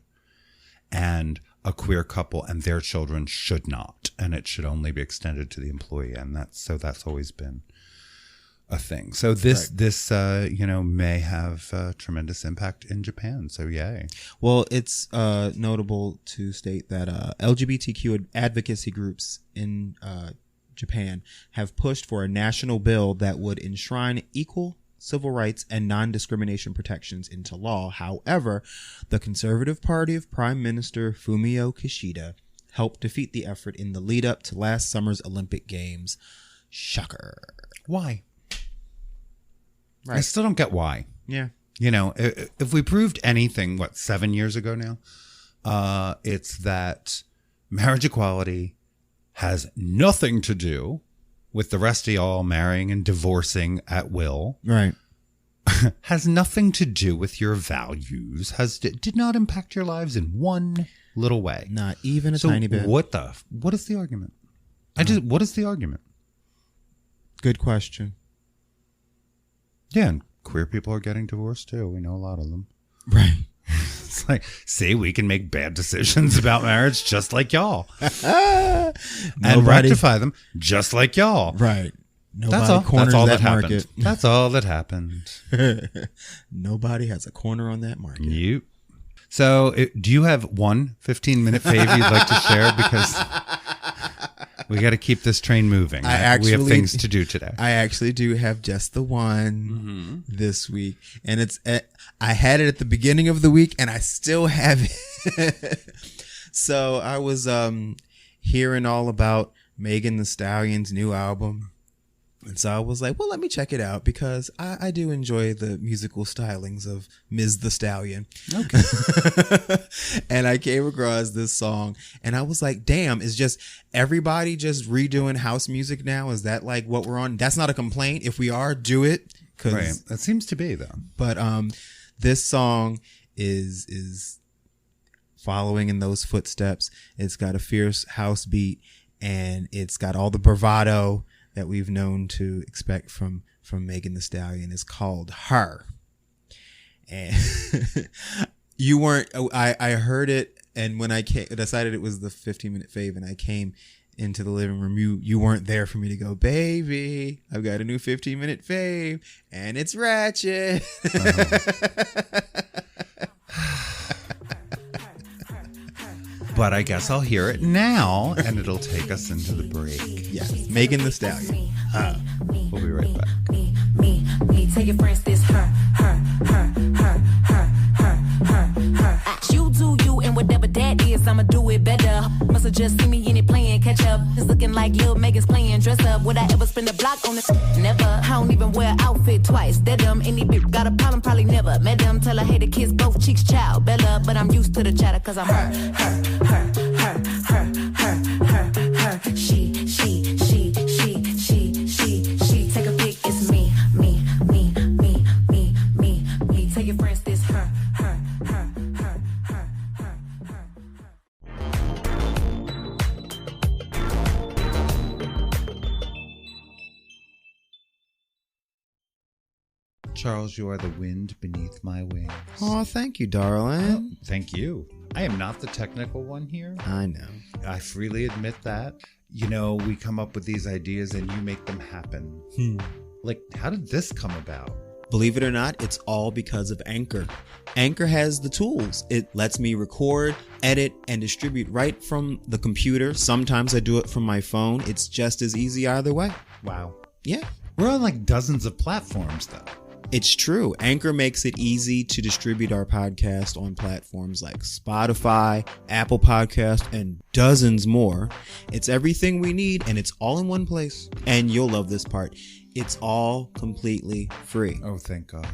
and a queer couple and their children should not. And it should only be extended to the employee. And that's always been a thing. So this, you know, may have tremendous impact in Japan. So yay. Well, it's notable to state that LGBTQ advocacy groups in Japan have pushed for a national bill that would enshrine equal civil rights and non-discrimination protections into law. However, the Conservative Party of Prime Minister Fumio Kishida helped defeat the effort in the lead up to last summer's Olympic Games. Shocker. Why? Right. I still don't get why. Yeah. You know, if we proved anything, 7 years ago now, it's that marriage equality has nothing to do with the rest of y'all marrying and divorcing at will. Right. Has nothing to do with your values. Did not impact your lives in one little way. Not even a tiny bit. What is the argument? What is the argument? Good question. Yeah, and queer people are getting divorced too. We know a lot of them. Right. It's like, see, we can make bad decisions about marriage just like y'all. And rectify them just like y'all. Right. That's all that happened. That's all that happened. Nobody has a corner on that market. Yep. So do you have one 15-minute fave you'd like to share? Because we got to keep this train moving. We have things to do today. I actually do have just the one this week. And it's I had it at the beginning of the week and I still have it. So I was hearing all about Megan Thee Stallion's new album. And so I was like, well, let me check it out because I do enjoy the musical stylings of Ms. The Stallion. Okay. And I came across this song and I was like, damn, is just everybody just redoing house music now? Is that like what we're on? That's not a complaint. If we are, do it. Right. That seems to be though. But this song is following in those footsteps. It's got a fierce house beat and it's got all the bravado that we've known to expect from Megan Thee Stallion. Is called Her. And you weren't, I heard it, and when I decided it was the 15-minute fave, and I came into the living room, you weren't there for me to go, baby, I've got a new 15-minute fave, and it's ratchet. But I guess I'll hear it now, and it'll take us into the break. Yes, Megan Thee Stallion. We'll be right back. Me. Take it for instance, her. You do you, and whatever that is, I'ma do it better. Must've just seen me in it playing catch up. It's looking like Lil Megan's playing dress up. Would I ever spin the block on it? Never. I don't even wear outfit twice. twice. That dumb any bitch got a problem, probably never met them. Tell her, hey, the kiss both cheeks, child. Bella, but I'm used to the chatter, cause I'm her. She. Take a pic, it's me. Take your friends, this her. Charles, you are the wind beneath my wings. Oh, thank you, darling. Thank you. I am not the technical one here. I know. I freely admit that. You know, we come up with these ideas and you make them happen. Like, how did this come about? Believe it or not, it's all because of Anchor. Anchor has the tools. It lets me record, edit, and distribute right from the computer. Sometimes I do it from my phone. It's just as easy either way. Wow. Yeah. We're on like dozens of platforms, though. It's true. Anchor makes it easy to distribute our podcast on platforms like Spotify, Apple Podcast, and dozens more. It's everything we need, and it's all in one place. And you'll love this part. It's all completely free. Oh, thank God.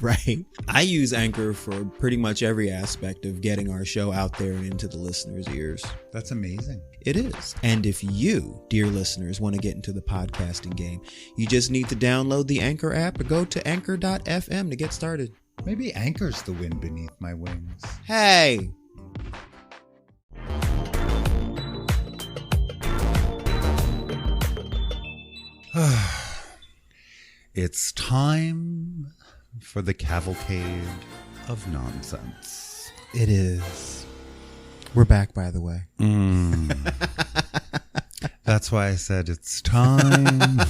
Right. I use Anchor for pretty much every aspect of getting our show out there and into the listeners' ears. That's amazing. It is. And if you, dear listeners, want to get into the podcasting game, you just need to download the Anchor app or go to anchor.fm to get started. Maybe Anchor's the wind beneath my wings. Hey! It's time for the cavalcade of nonsense. It is. We're back, by the way. That's why I said it's time.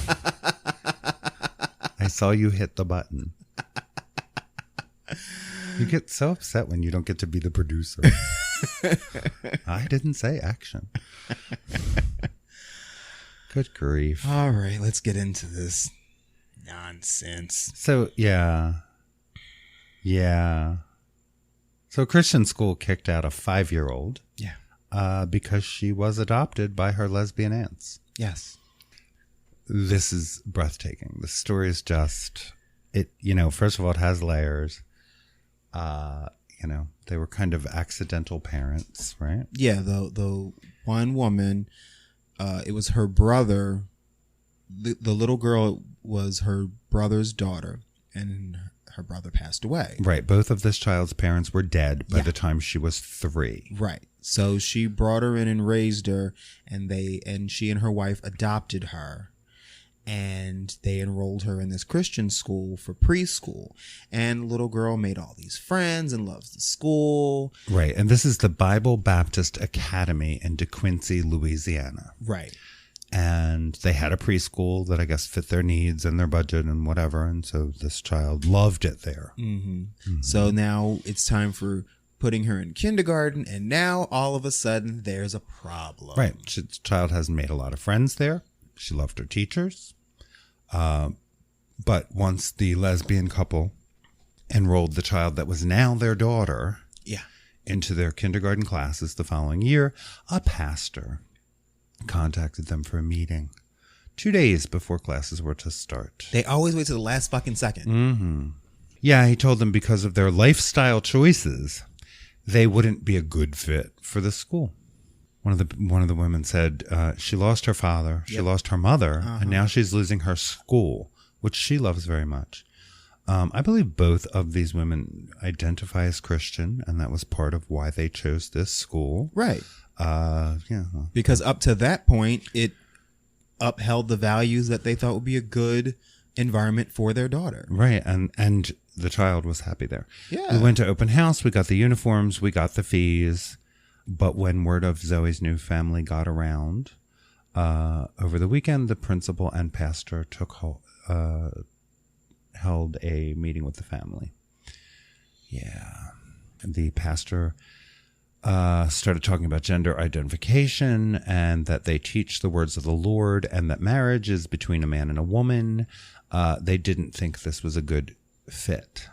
I saw you hit the button. You get so upset when you don't get to be the producer. I didn't say action. Good grief. All right, let's get into this nonsense. So, yeah. So Christian school kicked out a 5-year-old. Yeah. Because she was adopted by her lesbian aunts. Yes. This is breathtaking. The story is just, first of all, it has layers. They were kind of accidental parents, right? Yeah, the one woman, it was her brother. The little girl was her brother's daughter, and her brother passed away. Right. Both of this child's parents were dead by the time she was 3. Right. So she brought her in and raised her, and she and her wife adopted her, and they enrolled her in this Christian school for preschool. And the little girl made all these friends and loves the school. Right. And this is the Bible Baptist Academy in DeQuincy, Louisiana. Right. And they had a preschool that I guess fit their needs and their budget and whatever. And so this child loved it there. Mm-hmm. Mm-hmm. So now it's time for putting her in kindergarten. And now all of a sudden there's a problem. Right. The child hasn't made a lot of friends there. She loved her teachers. But once the lesbian couple enrolled the child that was now their daughter into their kindergarten classes the following year, a pastor contacted them for a meeting 2 days before classes were to start. They always wait to the last fucking second. Mm-hmm. Yeah, he told them because of their lifestyle choices, they wouldn't be a good fit for the school. One of the women said she lost her father, she lost her mother, and now she's losing her school, which she loves very much. I believe both of these women identify as Christian, and that was part of why they chose this school. Right. Because up to that point, it upheld the values that they thought would be a good environment for their daughter. Right. And the child was happy there. Yeah. We went to open house. We got the uniforms. We got the fees. But when word of Zoe's new family got around, over the weekend, the principal and pastor held a meeting with the family. Yeah. The pastor started talking about gender identification and that they teach the words of the Lord and that marriage is between a man and a woman. They didn't think this was a good fit.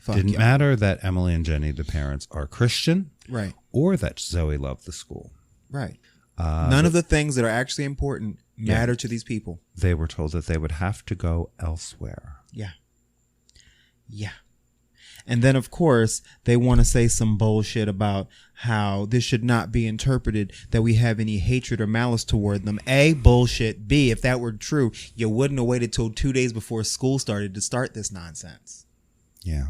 Didn't matter that Emily and Jenny, the parents, are Christian. Right. Or that Zoe loved the school. Right. None of the things that are actually important matter to these people. They were told that they would have to go elsewhere. Yeah. Yeah. And then, of course, they want to say some bullshit about how this should not be interpreted that we have any hatred or malice toward them. A, bullshit. B, if that were true, you wouldn't have waited till 2 days before school started to start this nonsense. Yeah.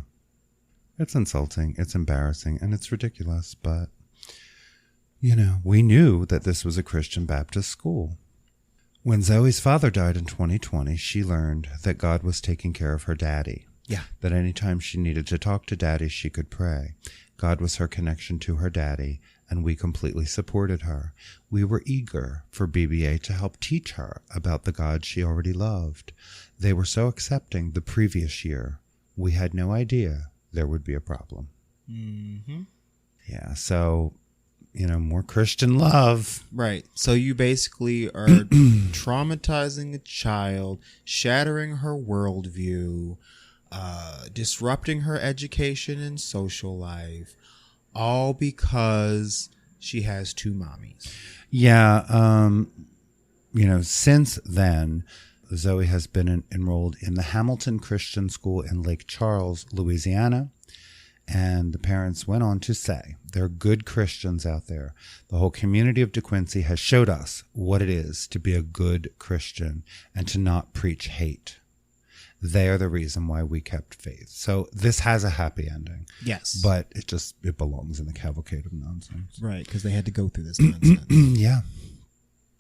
It's insulting, it's embarrassing, and it's ridiculous, but, we knew that this was a Christian Baptist school. When Zoe's father died in 2020, she learned that God was taking care of her daddy. Yeah. That anytime she needed to talk to daddy, she could pray. God was her connection to her daddy, and we completely supported her. We were eager for BBA to help teach her about the God she already loved. They were so accepting the previous year. We had no idea there would be a problem. Mm-hmm. Yeah, so, more Christian love. Right. So you basically are traumatizing a child, shattering her worldview, disrupting her education and social life, all because she has two mommies. Yeah. Since then, Zoe has been enrolled in the Hamilton Christian School in Lake Charles, Louisiana. And the parents went on to say, there are good Christians out there. The whole community of DeQuincy has showed us what it is to be a good Christian and to not preach hate. They are the reason why we kept faith. So this has a happy ending. Yes. But it belongs in the cavalcade of nonsense. Right, because they had to go through this nonsense. Yeah.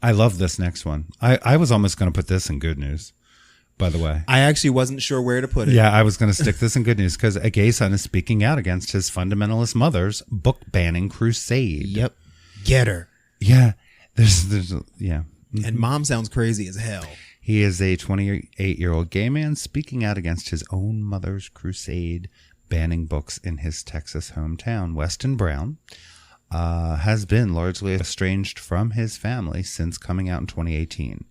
I love this next one. I was almost going to put this in good news, by the way. I actually wasn't sure where to put it. Yeah, I was going to stick this in good news because a gay son is speaking out against his fundamentalist mother's book banning crusade. Yep. Get her. Yeah. Yeah. And mom sounds crazy as hell. He is a 28-year-old gay man speaking out against his own mother's crusade, banning books in his Texas hometown. Weston Brown has been largely estranged from his family since coming out in 2018.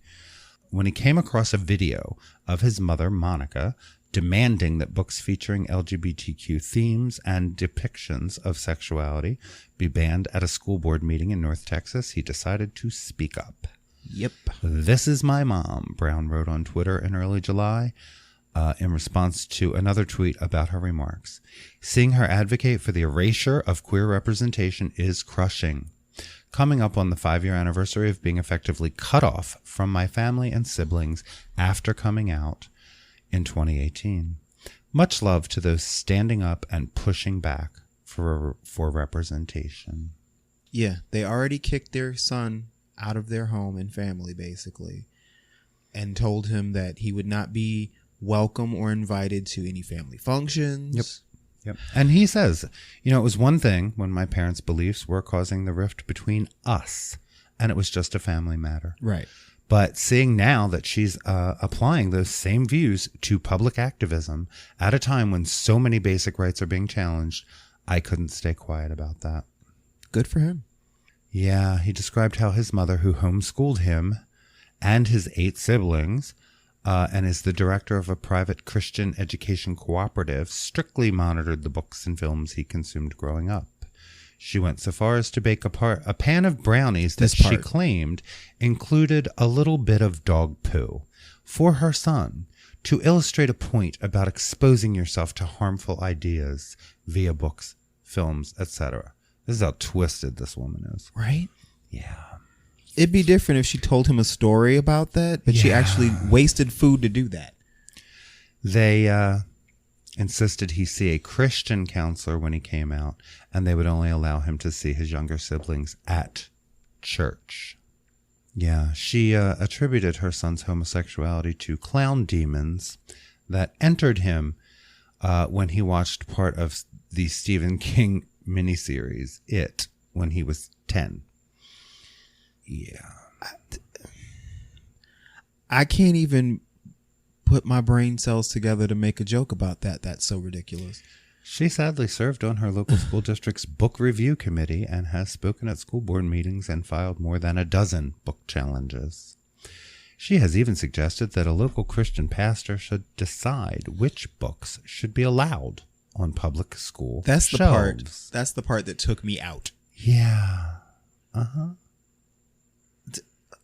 When he came across a video of his mother, Monica, demanding that books featuring LGBTQ themes and depictions of sexuality be banned at a school board meeting in North Texas, he decided to speak up. Yep. This is my mom, Brown wrote on Twitter in early July in response to another tweet about her remarks. Seeing her advocate for the erasure of queer representation is crushing. Coming up on the 5-year anniversary of being effectively cut off from my family and siblings after coming out in 2018. Much love to those standing up and pushing back for representation. Yeah, they already kicked their son out of their home and family, basically, and told him that he would not be welcome or invited to any family functions. Yep. And he says, it was one thing when my parents' beliefs were causing the rift between us, and it was just a family matter. Right. But seeing now that she's applying those same views to public activism at a time when so many basic rights are being challenged, I couldn't stay quiet about that. Good for him. Yeah, he described how his mother, who homeschooled him and his 8 siblings, and is the director of a private Christian education cooperative, strictly monitored the books and films he consumed growing up. She went so far as to bake a pan of brownies that she claimed included a little bit of dog poo for her son to illustrate a point about exposing yourself to harmful ideas via books, films, etc. This is how twisted this woman is. Right? Yeah. It'd be different if she told him a story about that, but she actually wasted food to do that. They insisted he see a Christian counselor when he came out, and they would only allow him to see his younger siblings at church. Yeah, she attributed her son's homosexuality to clown demons that entered him when he watched part of the Stephen King miniseries, It, when he was 10. Yeah. I can't even put my brain cells together to make a joke about that. That's so ridiculous. She sadly served on her local school district's book review committee and has spoken at school board meetings and filed more than a dozen book challenges. She has even suggested that a local Christian pastor should decide which books should be allowed on public school That's the shelves. part. That's the part that took me out. Yeah. Uh-huh.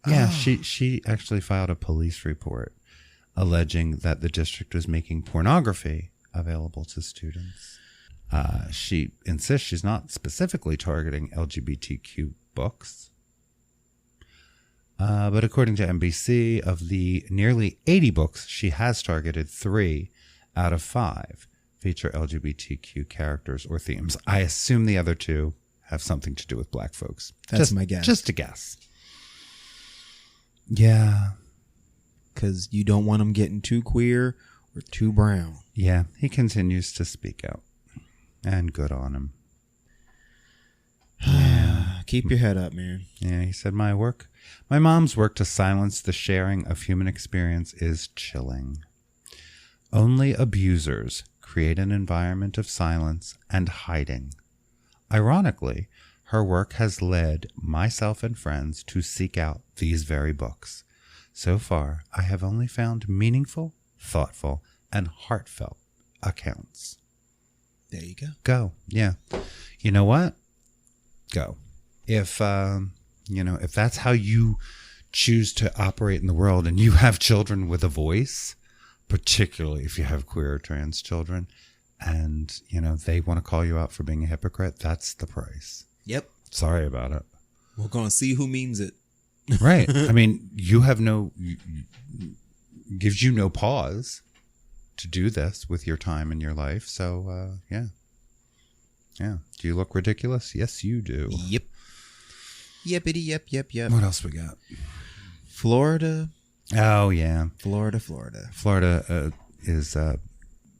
Yeah, she actually filed a police report alleging that the district was making pornography available to students. She insists she's not specifically targeting LGBTQ books. But according to NBC, of the nearly 80 books she has targeted, 3 out of 5 feature LGBTQ characters or themes. I assume the other 2 have something to do with black folks. That's my guess. Just a guess. Yeah. Because you don't want them getting too queer or too brown. Yeah, he continues to speak out. And good on him. Yeah. Keep your head up, man. Yeah, he said, my mom's work to silence the sharing of human experience is chilling. Only abusers create an environment of silence and hiding. Ironically, her work has led myself and friends to seek out these very books. So far, I have only found meaningful, thoughtful, and heartfelt accounts. There you go. Go. Yeah. You know what? Go. If that's how you choose to operate in the world and you have children with a voice, particularly if you have queer or trans children, and, they want to call you out for being a hypocrite, that's the price. Yep. Sorry about it. We're going to see who means it. Right. I mean, gives you no pause to do this with your time in your life. So, yeah. Yeah. Do you look ridiculous? Yes, you do. Yep. Yippity yep. What else we got? Florida. Oh, yeah. Florida. Florida is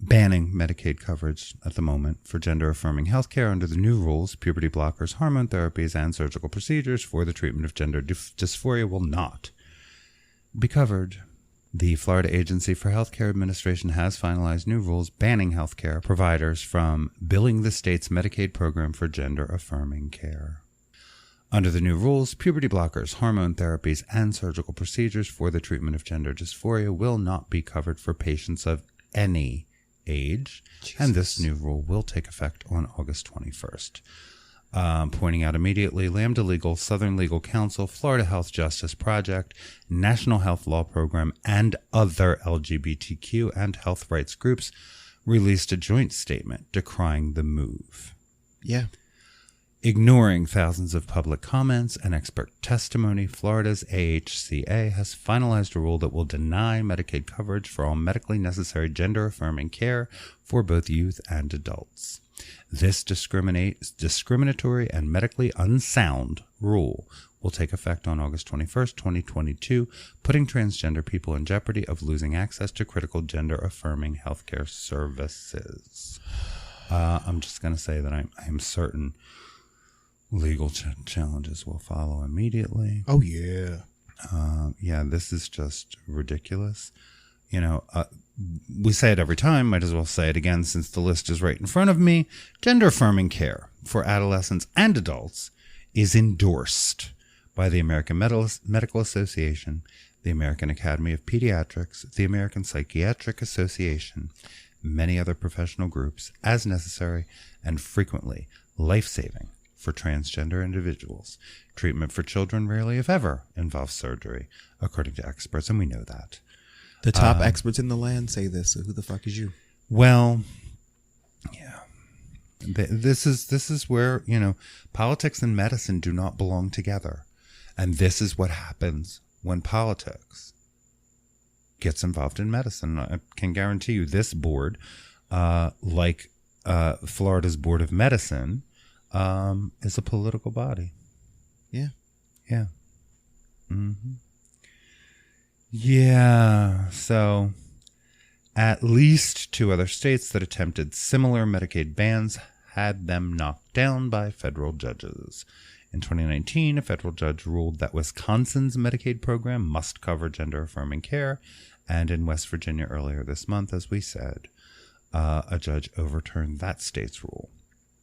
banning Medicaid coverage at the moment for gender-affirming healthcare under the new rules. Puberty blockers, hormone therapies, and surgical procedures for the treatment of gender dysphoria will not be covered. The Florida Agency for Healthcare Administration has finalized new rules banning healthcare providers from billing the state's Medicaid program for gender-affirming care. Under the new rules, puberty blockers, hormone therapies, and surgical procedures for the treatment of gender dysphoria will not be covered for patients of any age, Jesus. And this new rule will take effect on August 21st. Pointing out immediately, Lambda Legal, Southern Legal Counsel, Florida Health Justice Project, National Health Law Program, and other LGBTQ and health rights groups released a joint statement decrying the move. Yeah. Ignoring thousands of public comments and expert testimony, Florida's AHCA has finalized a rule that will deny Medicaid coverage for all medically necessary gender-affirming care for both youth and adults. This discriminatory and medically unsound rule will take effect on August 21st, 2022, putting transgender people in jeopardy of losing access to critical gender-affirming healthcare services. I'm just going to say that I am certain legal challenges will follow immediately. Oh, yeah. Yeah, this is just ridiculous. We say it every time, might as well say it again since the list is right in front of me. Gender-affirming care for adolescents and adults is endorsed by the American Medical Association, the American Academy of Pediatrics, the American Psychiatric Association, many other professional groups as necessary and frequently life-saving for transgender individuals. Treatment for children rarely, if ever, involves surgery, according to experts, and we know that. The top experts in the land say this, so who the fuck is you? Well, yeah. This is where, politics and medicine do not belong together. And this is what happens when politics gets involved in medicine. I can guarantee you this board, like Florida's Board of Medicine, is a political body. Yeah. Yeah. Mm-hmm. Yeah. So at least 2 other states that attempted similar Medicaid bans had them knocked down by federal judges. In 2019, a federal judge ruled that Wisconsin's Medicaid program must cover gender-affirming care. And in West Virginia earlier this month, as we said, a judge overturned that state's rule,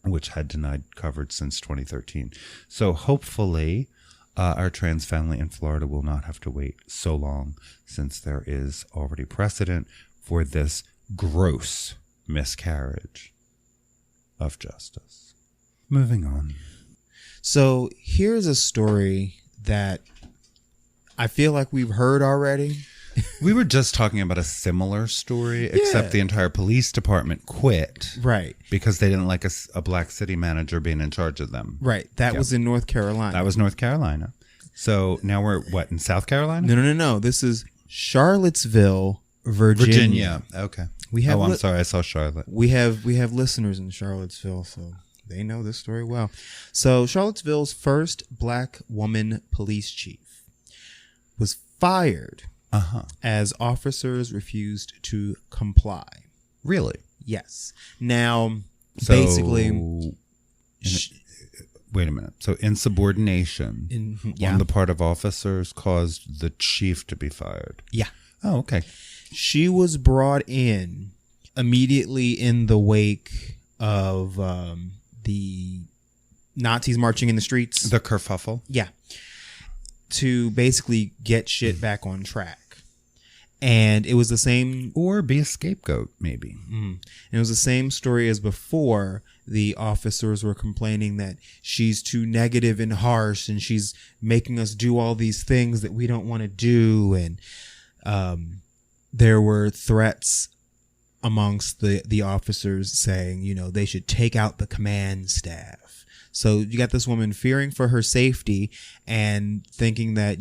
which had denied coverage since 2013. So hopefully our trans family in Florida will not have to wait so long, since there is already precedent for this gross miscarriage of justice. Moving on. So here's a story that I feel like we've heard already. We were just talking about a similar story, except the entire police department quit. Right. Because they didn't like a black city manager being in charge of them. Right. That was in North Carolina. That was North Carolina. So now we're, in South Carolina? No. This is Charlottesville, Virginia. Okay. I'm sorry. I saw Charlotte. We have listeners in Charlottesville, so they know this story well. So Charlottesville's first black woman police chief was fired as officers refused to comply. Really? Yes. Now, basically... Wait a minute. So insubordination on the part of officers caused the chief to be fired? Yeah. Oh, okay. She was brought in immediately in the wake of the Nazis marching in the streets. The kerfuffle? Yeah. To basically get shit back on track. And it was the same... Or be a scapegoat, maybe. And it was the same story as before. The officers were complaining that she's too negative and harsh and she's making us do all these things that we don't want to do. And there were threats amongst the officers saying, they should take out the command staff. So you got this woman fearing for her safety and thinking that,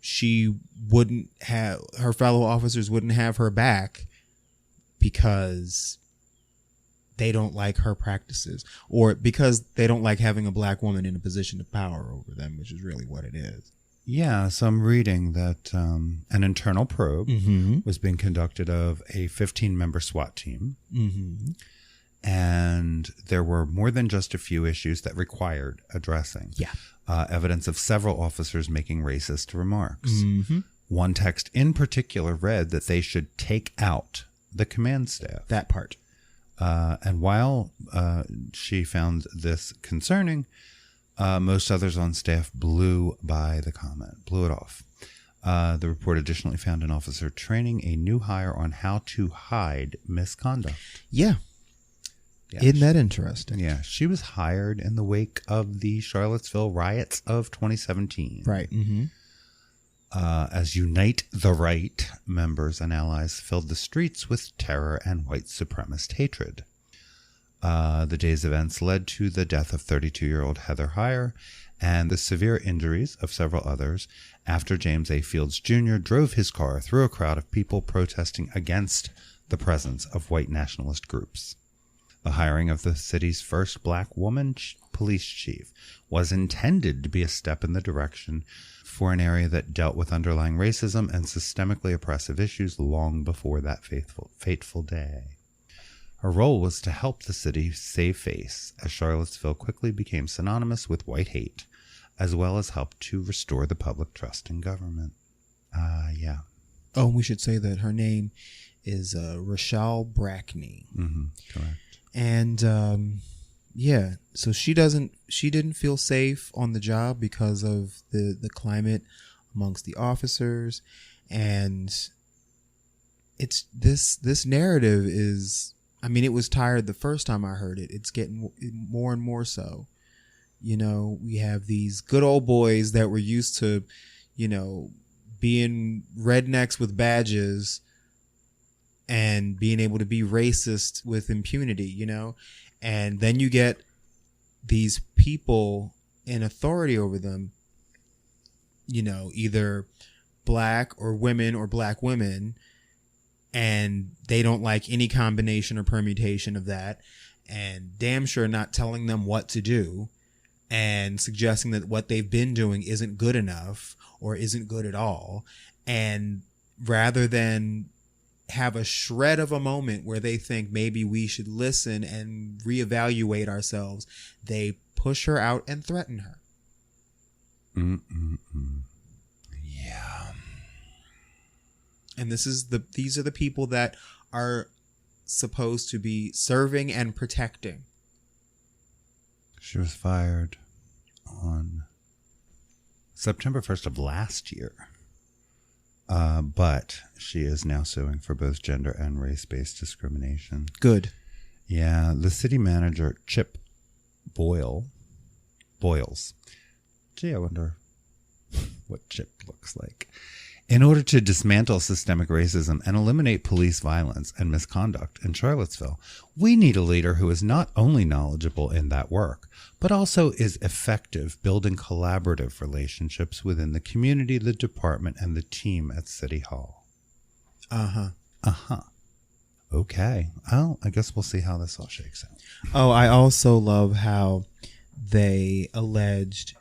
she wouldn't have, her fellow officers wouldn't have her back because they don't like her practices, or because they don't like having a black woman in a position of power over them, which is really what it is. Yeah, so I'm reading that an internal probe was being conducted of a 15-member SWAT team. And there were more than just a few issues that required addressing. Yeah. Evidence of several officers making racist remarks. One text in particular read that they should take out the command staff. That part. And while she found this concerning, most others on staff blew by the comment, blew it off. The report additionally found an officer training a new hire on how to hide misconduct. Yeah. Isn't that interesting? Yeah. She was hired in the wake of the Charlottesville riots of 2017. Right. As Unite the Right members and allies filled the streets with terror and white supremacist hatred. The day's events led to the death of 32-year-old Heather Heyer and the severe injuries of several others after James A. Fields Jr. drove his car through a crowd of people protesting against the presence of white nationalist groups. The hiring of the city's first black woman police chief was intended to be a step in the direction for an area that dealt with underlying racism and systemically oppressive issues long before that fateful day. Her role was to help the city save face as Charlottesville quickly became synonymous with white hate, as well as help to restore the public trust in government. Yeah. Oh, we should say that her name is Rochelle Brackney. Correct. And so she didn't feel safe on the job because of the climate amongst the officers, and it's this narrative is, it was tired the first time I heard it. It's getting more and more so. We have these good old boys that were used to, being rednecks with badges and being able to be racist with impunity, and then you get these people in authority over them, either black or women or black women, and they don't like any combination or permutation of that, and damn sure not telling them what to do and suggesting that what they've been doing isn't good enough or isn't good at all. And rather than have a shred of a moment where they think maybe we should listen and reevaluate ourselves, they push her out and threaten her. Yeah. And these are the people that are supposed to be serving and protecting. She was fired on September 1st of last year. But she is now suing for both gender and race-based discrimination. Good. Yeah, the city manager, Chip Boyles. Gee, I wonder what chipped looks like. In order to dismantle systemic racism and eliminate police violence and misconduct in Charlottesville, we need a leader who is not only knowledgeable in that work, but also is effective building collaborative relationships within the community, the department, and the team at City Hall. Okay. Well, I guess we'll see how this all shakes out. Oh, I also love how they alleged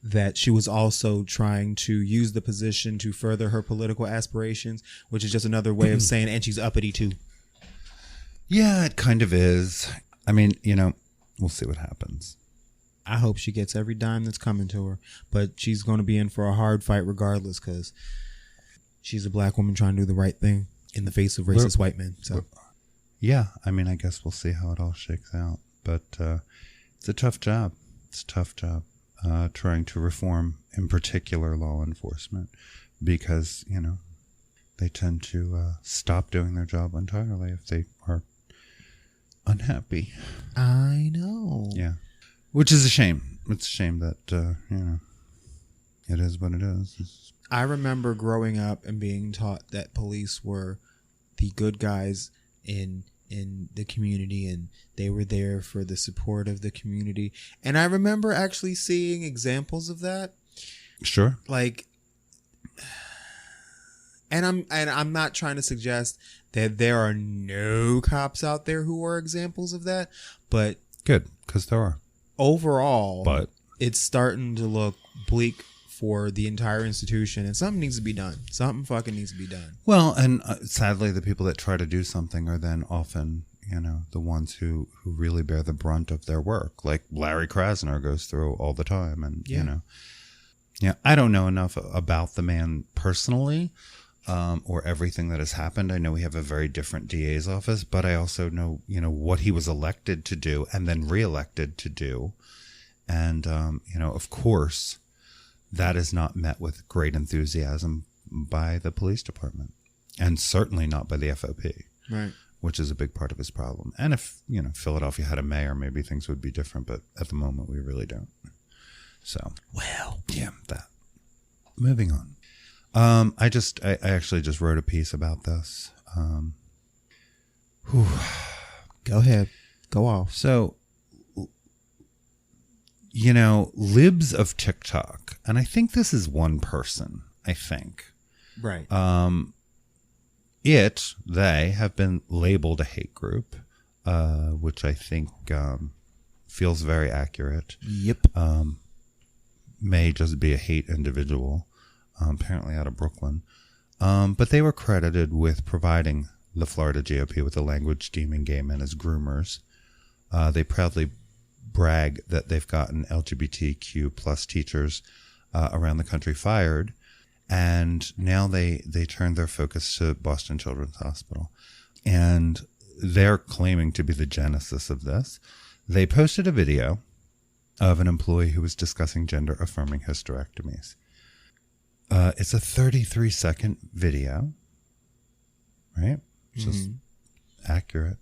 that she was also trying to use the position to further her political aspirations, which is just another way of saying, and she's uppity too. Yeah, it kind of is. I mean, we'll see what happens. I hope she gets every dime that's coming to her, but she's going to be in for a hard fight regardless, because she's a black woman trying to do the right thing in the face of racist white men. So, yeah, I mean, I guess we'll see how it all shakes out. But it's a tough job. It's a tough job. Trying to reform, in particular, law enforcement, because, they tend to stop doing their job entirely if they are unhappy. I know. Yeah. Which is a shame. It's a shame that, it is what it is. I remember growing up and being taught that police were the good guys in the community, and they were there for the support of the community. And I remember actually seeing examples of that. Sure. Like, and I'm not trying to suggest that there are no cops out there who are examples of that, but good, because there are. Overall, but it's starting to look bleak for the entire institution, and something needs to be done. Something fucking needs to be done. Well, and sadly, the people that try to do something are then often, the ones who really bear the brunt of their work, like Larry Krasner goes through all the time. And, I don't know enough about the man personally, or everything that has happened. I know we have a very different DA's office, but I also know, what he was elected to do and then reelected to do. And, of course, that is not met with great enthusiasm by the police department, and certainly not by the FOP, right? Which is a big part of his problem. And if, Philadelphia had a mayor, maybe things would be different, but at the moment we really don't. So, well, yeah, that. Moving on. I actually just wrote a piece about this. Go ahead. Go off. So, libs of TikTok, and I think this is one person, Right. They have been labeled a hate group, which I think feels very accurate. Yep. May just be a hate individual, apparently out of Brooklyn. But they were credited with providing the Florida GOP with a language deeming gay men as groomers. They proudly brag that they've gotten LGBTQ plus teachers around the country fired, and now they turned their focus to Boston Children's Hospital, and they're claiming to be the genesis of this. They posted a video of an employee who was discussing gender affirming hysterectomies. It's a 33-second video, right? Just accurate,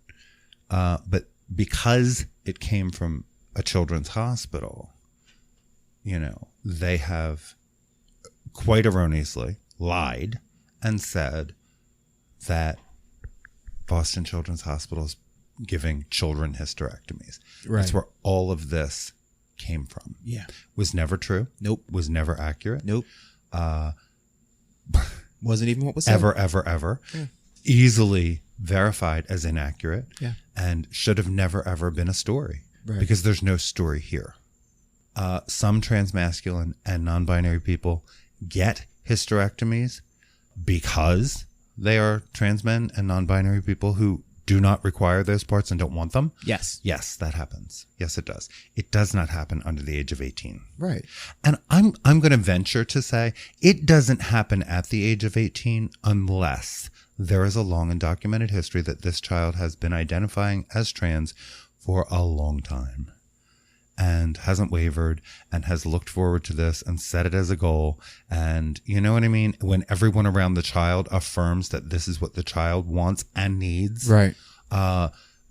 but because it came from a children's hospital, they have quite erroneously lied and said that Boston Children's Hospital is giving children hysterectomies. Right. That's where all of this came from. Yeah. Was never true. Nope. Was never accurate. Nope. Wasn't even what was said. Ever. Yeah. Easily verified as inaccurate. Yeah. And should have never, ever been a story. Right. Because there's no story here. Some transmasculine and non-binary people get hysterectomies because they are trans men and non-binary people who do not require those parts and don't want them. Yes. Yes, that happens. Yes, it does. It does not happen under the age of 18. Right. And I'm going to venture to say it doesn't happen at the age of 18 unless there is a long and documented history that this child has been identifying as trans for a long time and hasn't wavered and has looked forward to this and set it as a goal. And you know what I mean? When everyone around the child affirms that this is what the child wants and needs, right?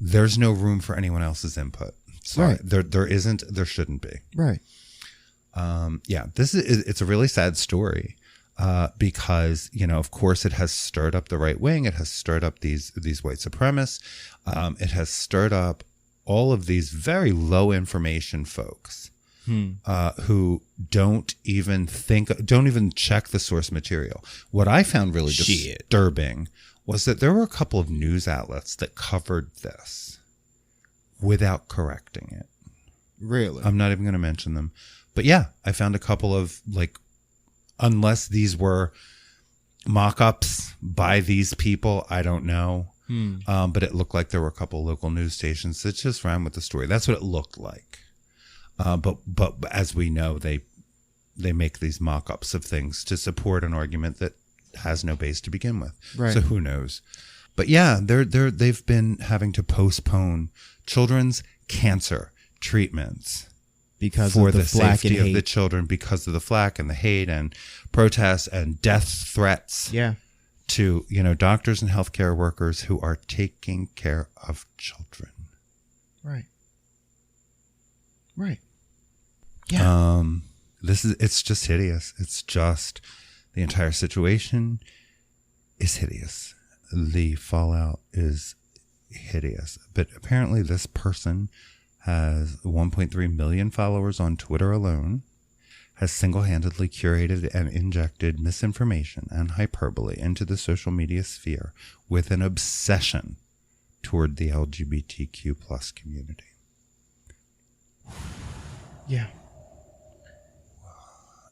There's no room for anyone else's input. Sorry. Right. There isn't, there shouldn't be. Right. It's a really sad story. Because, of course, it has stirred up the right wing. It has stirred up these white supremacists. It has stirred up all of these very low information folks who don't even check the source material. What I found really disturbing was that there were a couple of news outlets that covered this without correcting it. Really? I'm not even going to mention them. But yeah, I found a couple of unless these were mock-ups by these people, I don't know. But it looked like there were a couple of local news stations that just ran with the story. That's what it looked like. But as we know, they make these mock-ups of things to support an argument that has no base to begin with. Right. So who knows? But yeah, they've been having to postpone children's cancer treatments because for of the safety of the children, because of the flack and the hate and protests and death threats. Yeah. To, doctors and healthcare workers who are taking care of children. Right. Right. Yeah. It's just hideous. It's just, the entire situation is hideous. The fallout is hideous. But apparently this person has 1.3 million followers on Twitter alone, has single-handedly curated and injected misinformation and hyperbole into the social media sphere with an obsession toward the LGBTQ plus community. Yeah.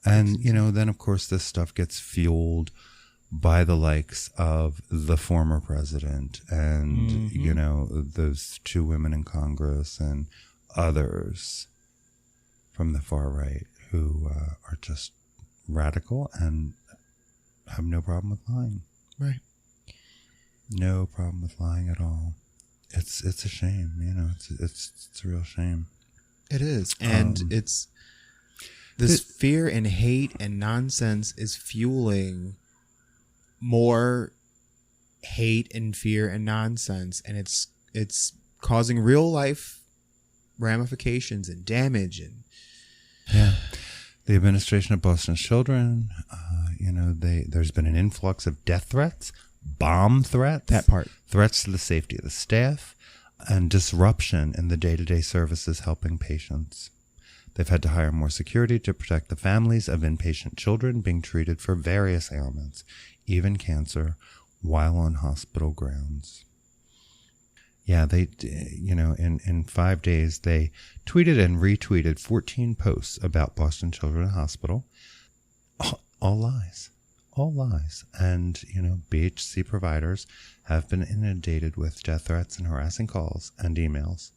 And, then of course this stuff gets fueled by the likes of the former president and, those two women in Congress and others from the far right who are just radical and have no problem with lying. Right. No problem with lying at all. It's a shame, it's a real shame. It is. And it's this fear and hate and nonsense is fueling more hate and fear and nonsense, and it's causing real life ramifications and damage. And the administration of Boston's children, there's been an influx of death threats, bomb threats, that part, threats to the safety of the staff, and disruption in the day-to-day services helping patients. They've had to hire more security to protect the families of inpatient children being treated for various ailments, even cancer, while on hospital grounds. Yeah, they, in 5 days, they tweeted and retweeted 14 posts about Boston Children's Hospital. All lies. All lies. And, BHC providers have been inundated with death threats and harassing calls and emails.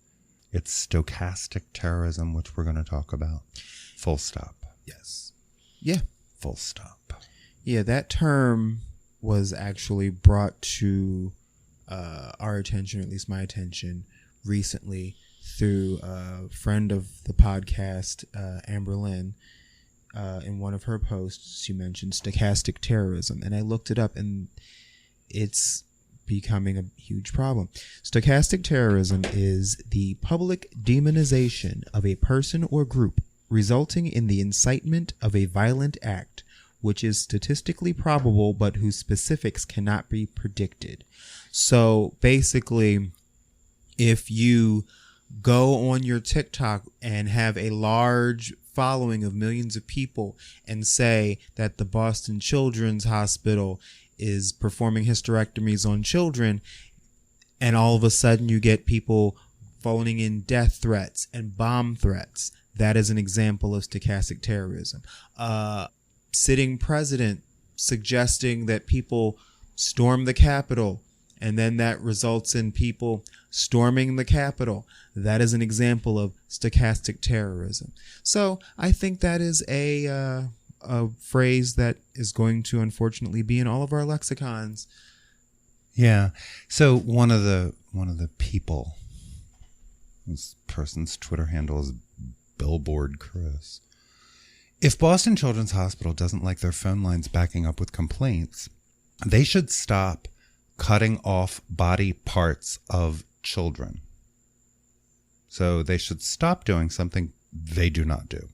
It's stochastic terrorism, which we're going to talk about. Full stop. Yes. Yeah. Full stop. Yeah, that term was actually brought to our attention, or at least my attention, recently through a friend of the podcast, Amber Lynn. In one of her posts, she mentioned stochastic terrorism, and I looked it up, and it's becoming a huge problem. Stochastic terrorism is the public demonization of a person or group, resulting in the incitement of a violent act, which is statistically probable but whose specifics cannot be predicted. So basically, if you go on your TikTok and have a large following of millions of people and say that the Boston Children's Hospital is performing hysterectomies on children, and all of a sudden you get people phoning in death threats and bomb threats, that is an example of stochastic terrorism. Sitting president suggesting that people storm the Capitol, and then that results in people storming the Capitol. That is an example of stochastic terrorism. So I think that is a phrase that is going to unfortunately be in all of our lexicons. Yeah. So one of the people, this person's Twitter handle is Billboard Chris. If Boston Children's Hospital doesn't like their phone lines backing up with complaints, they should stop cutting off body parts of children. So they should stop doing something they do not do.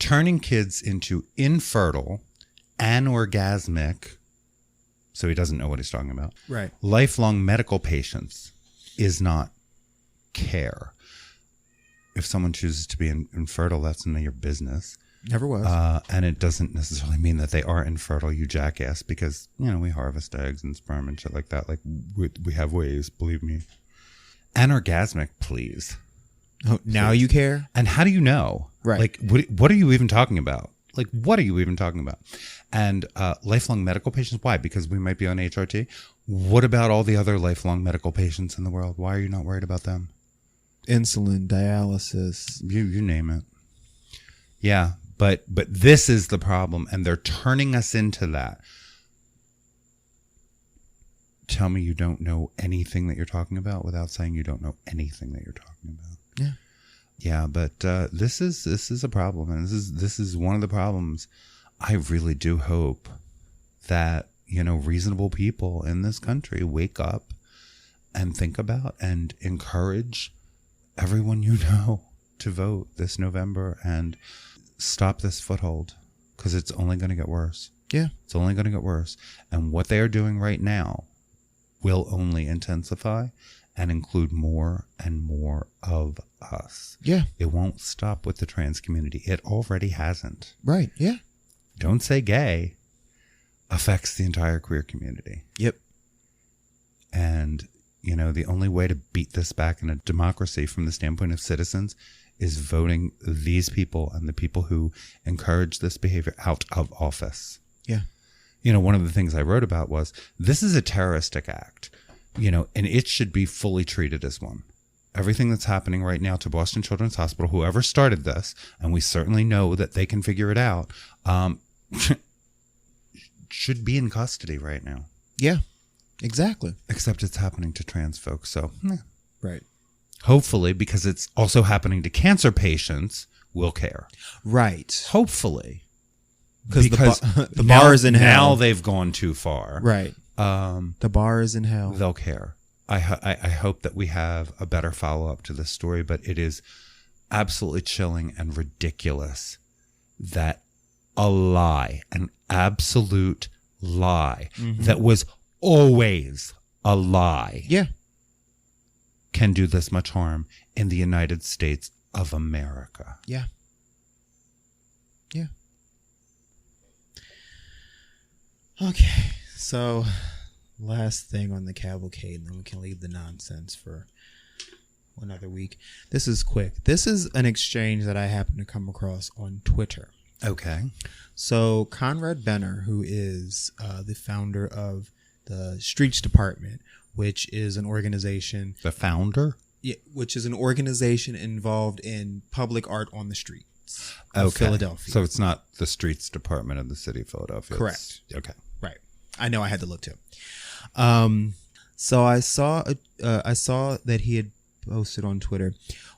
turning kids into infertile, anorgasmic, so he doesn't know what he's talking about, Right. lifelong medical patients is not care. If someone chooses to be infertile, that's none of your business. Never was. And it doesn't necessarily mean that they are infertile, you jackass, because, we harvest eggs and sperm and shit like that. Like, we have ways, believe me. Anorgasmic, please. Oh, now you care? And how do you know? Right. Like, what are you even talking about? Like, what are you even talking about? And lifelong medical patients, why? Because we might be on HRT. What about all the other lifelong medical patients in the world? Why are you not worried about them? Insulin, dialysis. You name it. Yeah, but this is the problem, and they're turning us into that. Tell me you don't know anything that you're talking about without saying you don't know anything that you're talking about. Yeah. Yeah, but this is a problem, and this is one of the problems. I really do hope that reasonable people in this country wake up and think about and encourage everyone to vote this November and stop this foothold, because it's only going to get worse. Yeah, it's only going to get worse, and what they are doing right now will only intensify and include more and more of us. Yeah. It won't stop with the trans community. It already hasn't. Right. Yeah. Don't say gay affects the entire queer community. Yep. And, the only way to beat this back in a democracy from the standpoint of citizens is voting these people and the people who encourage this behavior out of office. Yeah. One of the things I wrote about was this is a terroristic act. And it should be fully treated as one. Everything that's happening right now to Boston Children's Hospital, whoever started this, and we certainly know that they can figure it out, should be in custody right now. Yeah, exactly. Except it's happening to trans folks. So, right. Hopefully, because it's also happening to cancer patients, we'll care. Right. Hopefully. Because the bar is in hell. Now they've gone too far. Right. The bar is in hell. They'll care. I hope that we have a better follow-up to this story, but it is absolutely chilling and ridiculous that a lie, an absolute lie, that was always a lie, can do this much harm in the United States of America. Yeah. Yeah. Okay, so last thing on the cavalcade, and then we can leave the nonsense for another week. This is quick. This is an exchange that I happened to come across on Twitter. Okay. So Conrad Benner, who is the founder of the Streets Department, which is an organization... The founder? Yeah, which is an organization involved in public art on the streets of Philadelphia. So it's not the Streets Department of the City of Philadelphia. Correct. Okay. Right. I know I had to look too. So I saw that he had posted on Twitter,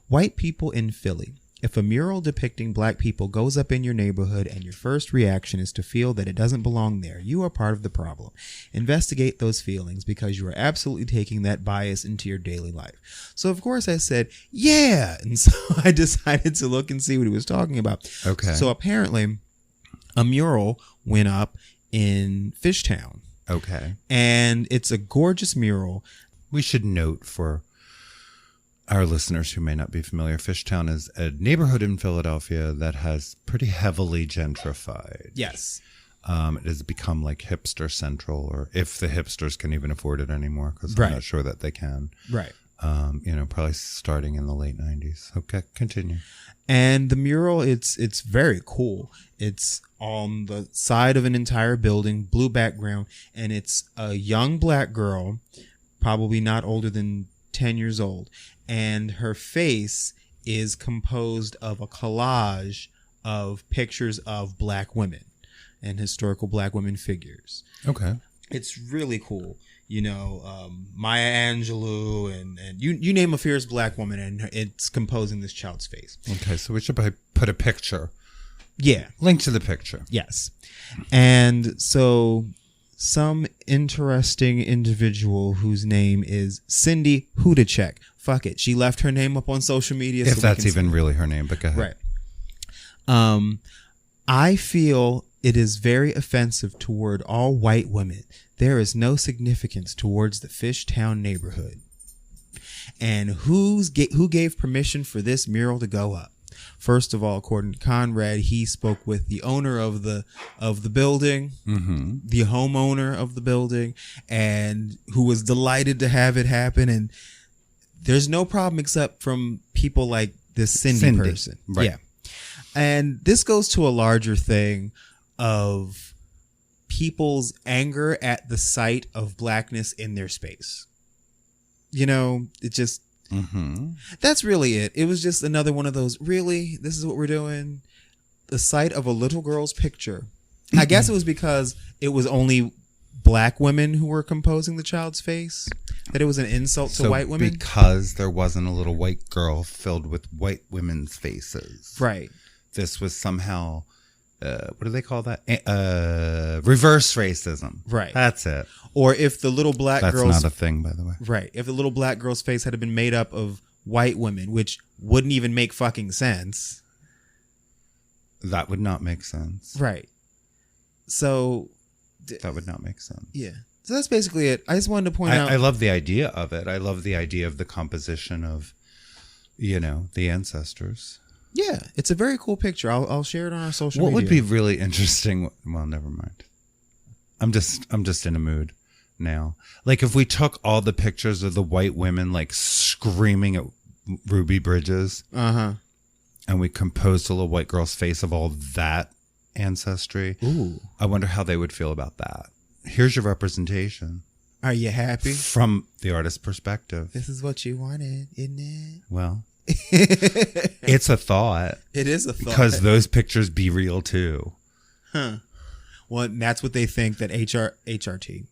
white people in Philly. If a mural depicting black people goes up in your neighborhood and your first reaction is to feel that it doesn't belong there, you are part of the problem. Investigate those feelings because you are absolutely taking that bias into your daily life. So of course I said, yeah. And so I decided to look and see what he was talking about. Okay. So apparently a mural went up in Fishtown. Okay. And it's a gorgeous mural. We should note for our listeners who may not be familiar, Fishtown is a neighborhood in Philadelphia that has pretty heavily gentrified. Yes. It has become like hipster central, or if the hipsters can even afford it anymore, because I'm not sure that they can. Right. Probably starting in the late 90s. Okay, continue. And the mural, it's very cool. It's on the side of an entire building, blue background, and it's a young black girl, probably not older than 10 years old. And her face is composed of a collage of pictures of black women and historical black women figures. Okay. It's really cool. Maya Angelou and you name a fierce black woman and it's composing this child's face. Okay, so we should probably put a picture. Yeah. Link to the picture. Yes. And so some interesting individual whose name is Cindy Hudacek. Fuck it. She left her name up on social media. If that's even really her name, but go ahead. I feel it is very offensive toward all white women. There is no significance towards the Fishtown neighborhood. And who gave permission for this mural to go up? First of all, according to Conrad, he spoke with the owner of the building, the homeowner of the building, and who was delighted to have it happen. And there's no problem except from people like this Cindy person. Right. Yeah. And this goes to a larger thing of people's anger at the sight of blackness in their space. You know, it just, that's really it. It was just another one of those, really, this is what we're doing? The sight of a little girl's picture. I guess it was because it was only black women who were composing the child's face, that it was an insult to white women. Because there wasn't a little white girl filled with white women's faces. Right. This was somehow, what do they call that? Reverse racism. Right. That's it. Or if the little black girl's... That's not a thing, by the way. Right. If the little black girl's face had been made up of white women, which wouldn't even make fucking sense. That would not make sense. Right. So... that would not make sense. Yeah. So that's basically it. I just wanted to point out... I love the idea of it. I love the idea of the composition of, you know, the ancestors. Yeah. It's a very cool picture. I'll share it on our social media. What would be really interesting... Well, never mind. I'm just in a mood now. Like if we took all the pictures of the white women like screaming at Ruby Bridges, and we composed a little white girl's face of all that ancestry. Ooh. I wonder how they would feel about that. Here's your representation. Are you happy? From the artist's perspective. This is what you wanted, isn't it? Well, it's a thought. It is a thought. Because those pictures be real too. Huh. Well, that's what they think that HRT.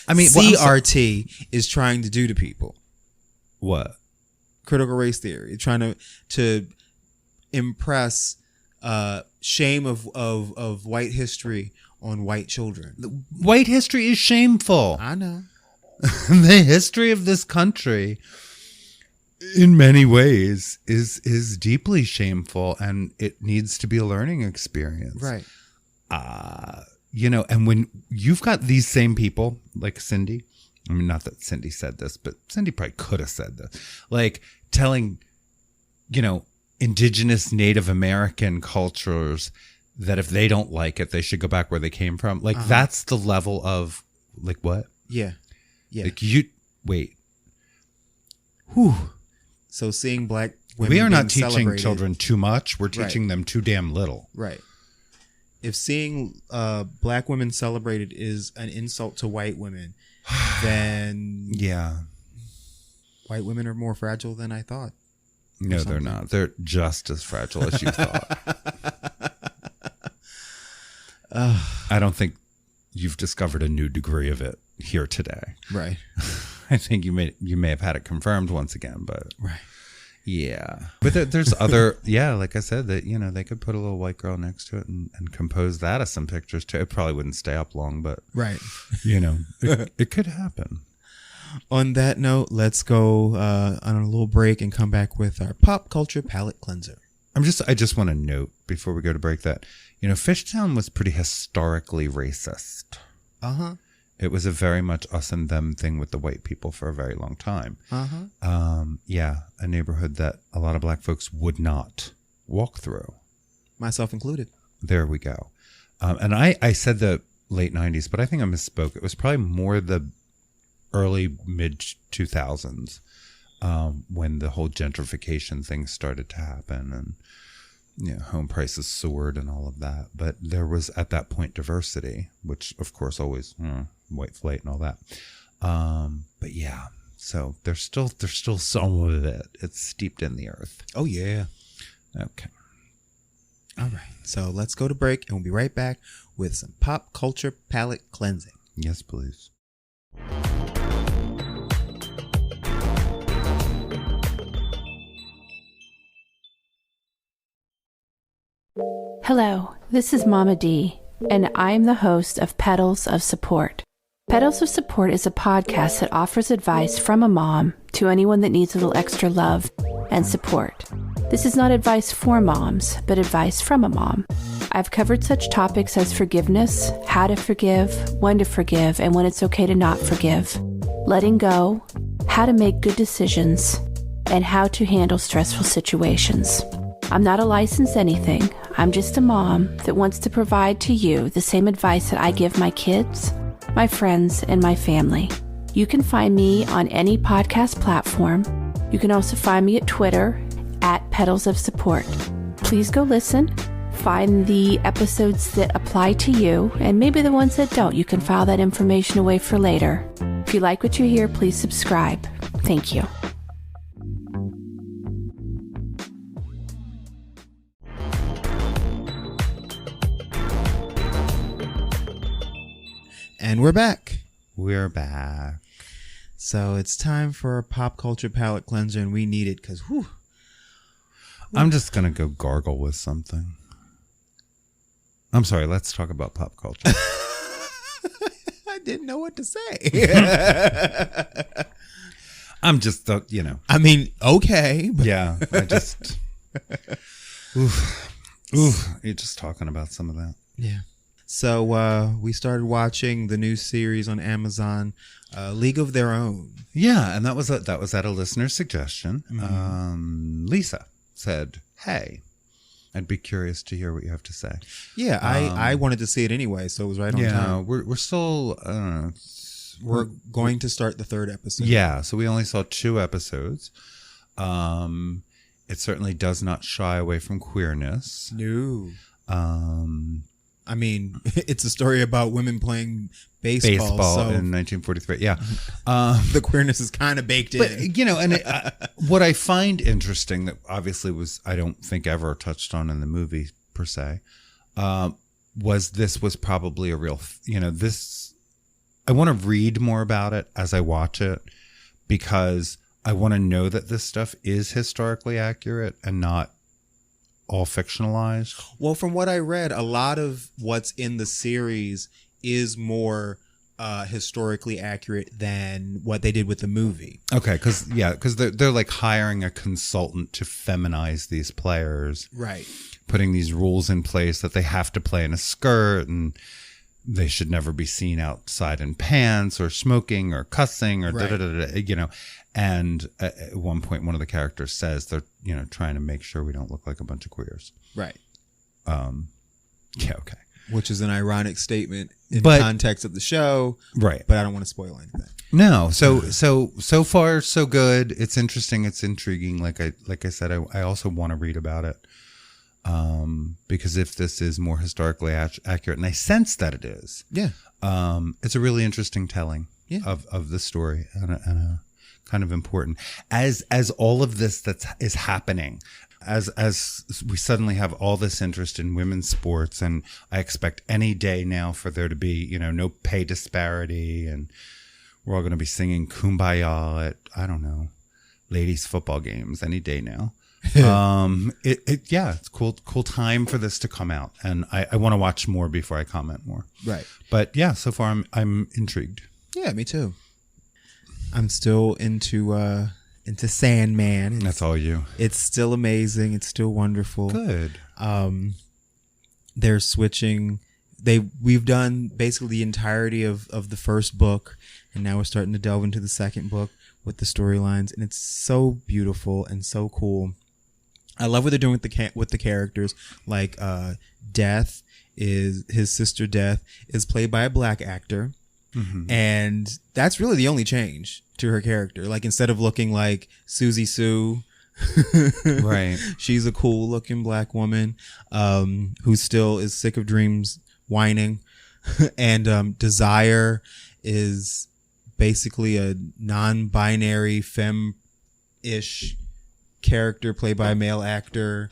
I mean, CRT is trying to do to people. What? Critical race theory. Trying to impress shame of white history on white children. White history is shameful. I know. The history of this country, in many ways, is deeply shameful, and it needs to be a learning experience. Right. You know, and when you've got these same people like Cindy, I mean, not that Cindy said this, but Cindy probably could have said this, like telling, you know, indigenous Native American cultures that if they don't like it, they should go back where they came from. Like that's the level of like what? Yeah. Yeah. Like wait. Whew. So seeing black women we are not being teaching children too much. We're teaching them too damn little. Right. If seeing black women celebrated is an insult to white women, then yeah, white women are more fragile than I thought. No, they're not. They're just as fragile as you thought. I don't think you've discovered a new degree of it here today. Right. I think you may have had it confirmed once again, but right. Yeah. But there's other, yeah, like I said, that, you know, they could put a little white girl next to it and compose that as some pictures too. It probably wouldn't stay up long, but, right. You know, it could happen. On that note, let's go on a little break and come back with our pop culture palate cleanser. I just want to note before we go to break that, you know, Fishtown was pretty historically racist. It was a very much us and them thing with the white people for a very long time. Yeah, a neighborhood that a lot of black folks would not walk through. Myself included. There we go. And I said the late 90s, but I think I misspoke. It was probably more the early mid-2000s when the whole gentrification thing started to happen and, you know, home prices soared and all of that. But there was at that point diversity, which of course always white flight and all that. But yeah, so there's still some of it. It's steeped in the earth. Oh yeah. Okay. All right. So let's go to break and we'll be right back with some pop culture palate cleansing. Yes, please. Hello, this is Mama D, and I'm the host of Petals of Support. Petals of Support is a podcast that offers advice from a mom to anyone that needs a little extra love and support. This is not advice for moms, but advice from a mom. I've covered such topics as forgiveness, how to forgive, when to forgive, and when it's okay to not forgive, letting go, how to make good decisions, and how to handle stressful situations. I'm not a licensed anything. I'm just a mom that wants to provide to you the same advice that I give my kids, my friends, and my family. You can find me on any podcast platform. You can also find me at Twitter at Petals of Support. Please go listen, find the episodes that apply to you, and maybe the ones that don't. You can file that information away for later. If you like what you hear, please subscribe. Thank you. And we're back. We're back. So it's time for a pop culture palate cleanser, and we need it because, whew. I'm just going to go gargle with something. I'm sorry, let's talk about pop culture. I didn't know what to say. I'm just, I mean, okay. But yeah, I just, you're just talking about some of that. yeah. So we started watching the new series on Amazon, League of Their Own. Yeah, and that was at a listener suggestion. Lisa said, "Hey, I'd be curious to hear what you have to say." Yeah, I wanted to see it anyway, so it was right on time. We're still, I don't know. We're going to start the third episode. Yeah, so we only saw 2 episodes. It certainly does not shy away from queerness. No. I mean, it's a story about women playing baseball so in 1943. Yeah. The queerness is kind of baked in. But, what I find interesting that obviously I don't think ever touched on in the movie per se, was probably a real, I want to read more about it as I watch it because I want to know that this stuff is historically accurate and not all fictionalized. Well, from what I read, a lot of what's in the series is more historically accurate than what they did with the movie. Okay, because they're like hiring a consultant to feminize these players, right? Putting these rules in place that they have to play in a skirt and they should never be seen outside in pants or smoking or cussing or right. And at one point, one of the characters says they're, trying to make sure we don't look like a bunch of queers. Right. Yeah. Okay. Which is an ironic statement in context of the show. Right. But I don't want to spoil anything. No. So far, so good. It's interesting. It's intriguing. Like I said, I also want to read about it. Because if this is more historically accurate, and I sense that it is. Yeah. It's a really interesting telling of the story and a kind of important as all of this is happening, as we suddenly have all this interest in women's sports, and I expect any day now for there to be no pay disparity, and we're all going to be singing Kumbaya at I don't know ladies football games any day now. It's cool time for this to come out, and I want to watch more before I comment more. Right. But yeah, so far I'm intrigued. Yeah, me too. I'm still into Sandman. That's all you. It's still amazing. It's still wonderful. Good. They're switching. We've done basically the entirety of the first book, and now we're starting to delve into the second book with the storylines, and it's so beautiful and so cool. I love what they're doing with the characters. Like Death his sister Death is played by a black actor. Mm-hmm. And that's really the only change to her character. Like, instead of looking like Susie Sue, right, she's a cool looking black woman who still is sick of dreams whining. And Desire is basically a non-binary femme-ish character played by a male actor.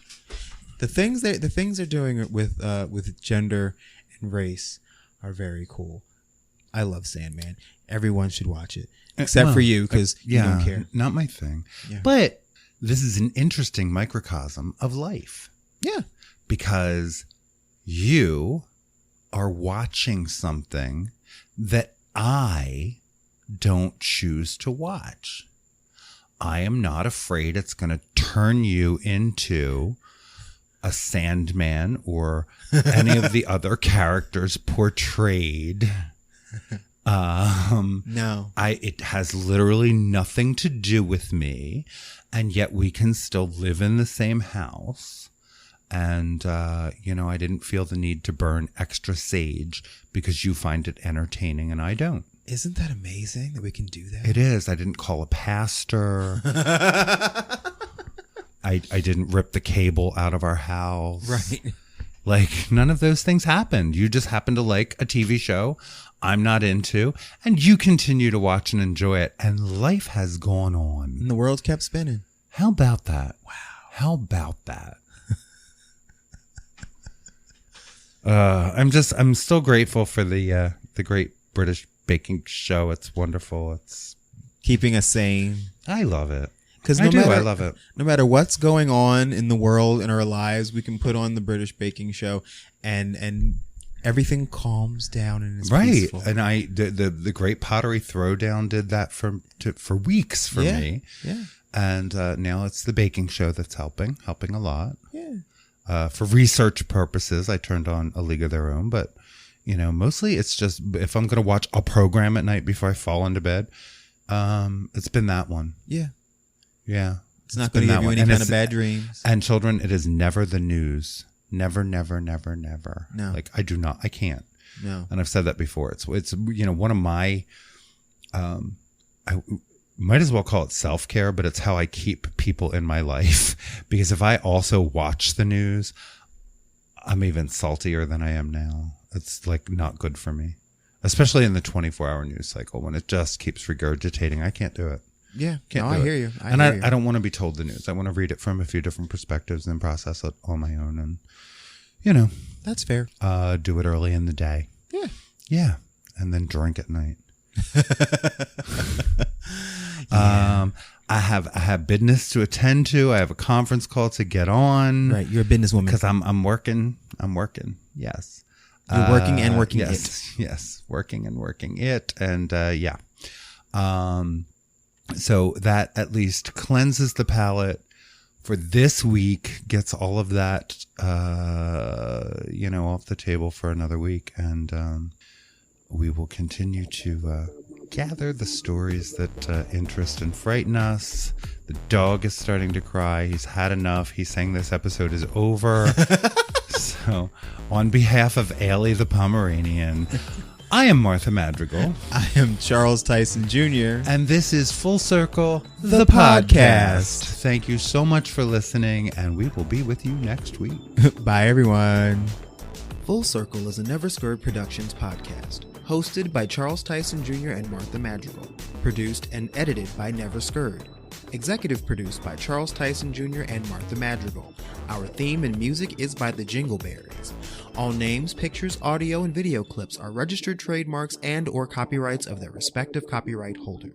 The things they're doing with gender and race are very cool. I love Sandman. Everyone should watch it, except for you, because you don't care. Not my thing. Yeah. But this is an interesting microcosm of life. Yeah, because you are watching something that I don't choose to watch. I am not afraid it's going to turn you into a Sandman or any of the other characters portrayed. No. It has literally nothing to do with me, and yet we can still live in the same house. And, I didn't feel the need to burn extra sage because you find it entertaining and I don't. Isn't that amazing that we can do that? It is. I didn't call a pastor. I didn't rip the cable out of our house. Right. Like, none of those things happened. You just happen to like a TV show I'm not into, and you continue to watch and enjoy it. And life has gone on. And the world kept spinning. How about that? Wow. How about that? I'm still grateful for the Great British Baking Show. It's wonderful. It's keeping us sane. I love it. Because I love it. No matter what's going on in the world, in our lives, we can put on the British Baking Show, and everything calms down and is peaceful. And the Great Pottery Throwdown did that for weeks for me. Yeah. And now it's the baking show that's helping a lot. Yeah. For research purposes, I turned on A League of Their Own, but mostly it's just if I'm going to watch a program at night before I fall into bed, it's been that one. Yeah. Yeah. It's not going to give you any kind of bad dreams. And children, it is never the news. Never, never, never, never. No. Like I can't. No. And I've said that before. It's one of my, I might as well call it self-care, but it's how I keep people in my life. Because if I also watch the news, I'm even saltier than I am now. It's like not good for me, especially in the 24-hour news cycle when it just keeps regurgitating. I can't do it. Yeah, I hear you. I don't want to be told the news. I want to read it from a few different perspectives and process it on my own. And, that's fair. Do it early in the day. Yeah. Yeah. And then drink at night. Yeah. I have business to attend to. I have a conference call to get on. Right. You're a businesswoman. Because I'm working. Yes. You're working and working yes, it. Yes. Working and working it. And, yeah. So that at least cleanses the palate for this week, gets all of that, off the table for another week. And we will continue to gather the stories that interest and frighten us. The dog is starting to cry. He's had enough. He's saying this episode is over. So on behalf of Allie the Pomeranian, I am Martha Madrigal. I am Charles Tyson Jr. And this is Full Circle, the podcast. Thank you so much for listening, and we will be with you next week. Bye, everyone. Full Circle is a Never Scared Productions podcast, hosted by Charles Tyson Jr. and Martha Madrigal, produced and edited by Never Scared, executive produced by Charles Tyson Jr. and Martha Madrigal. Our theme and music is by the Jingleberries. All names, pictures, audio, and video clips are registered trademarks and/or copyrights of their respective copyright holder.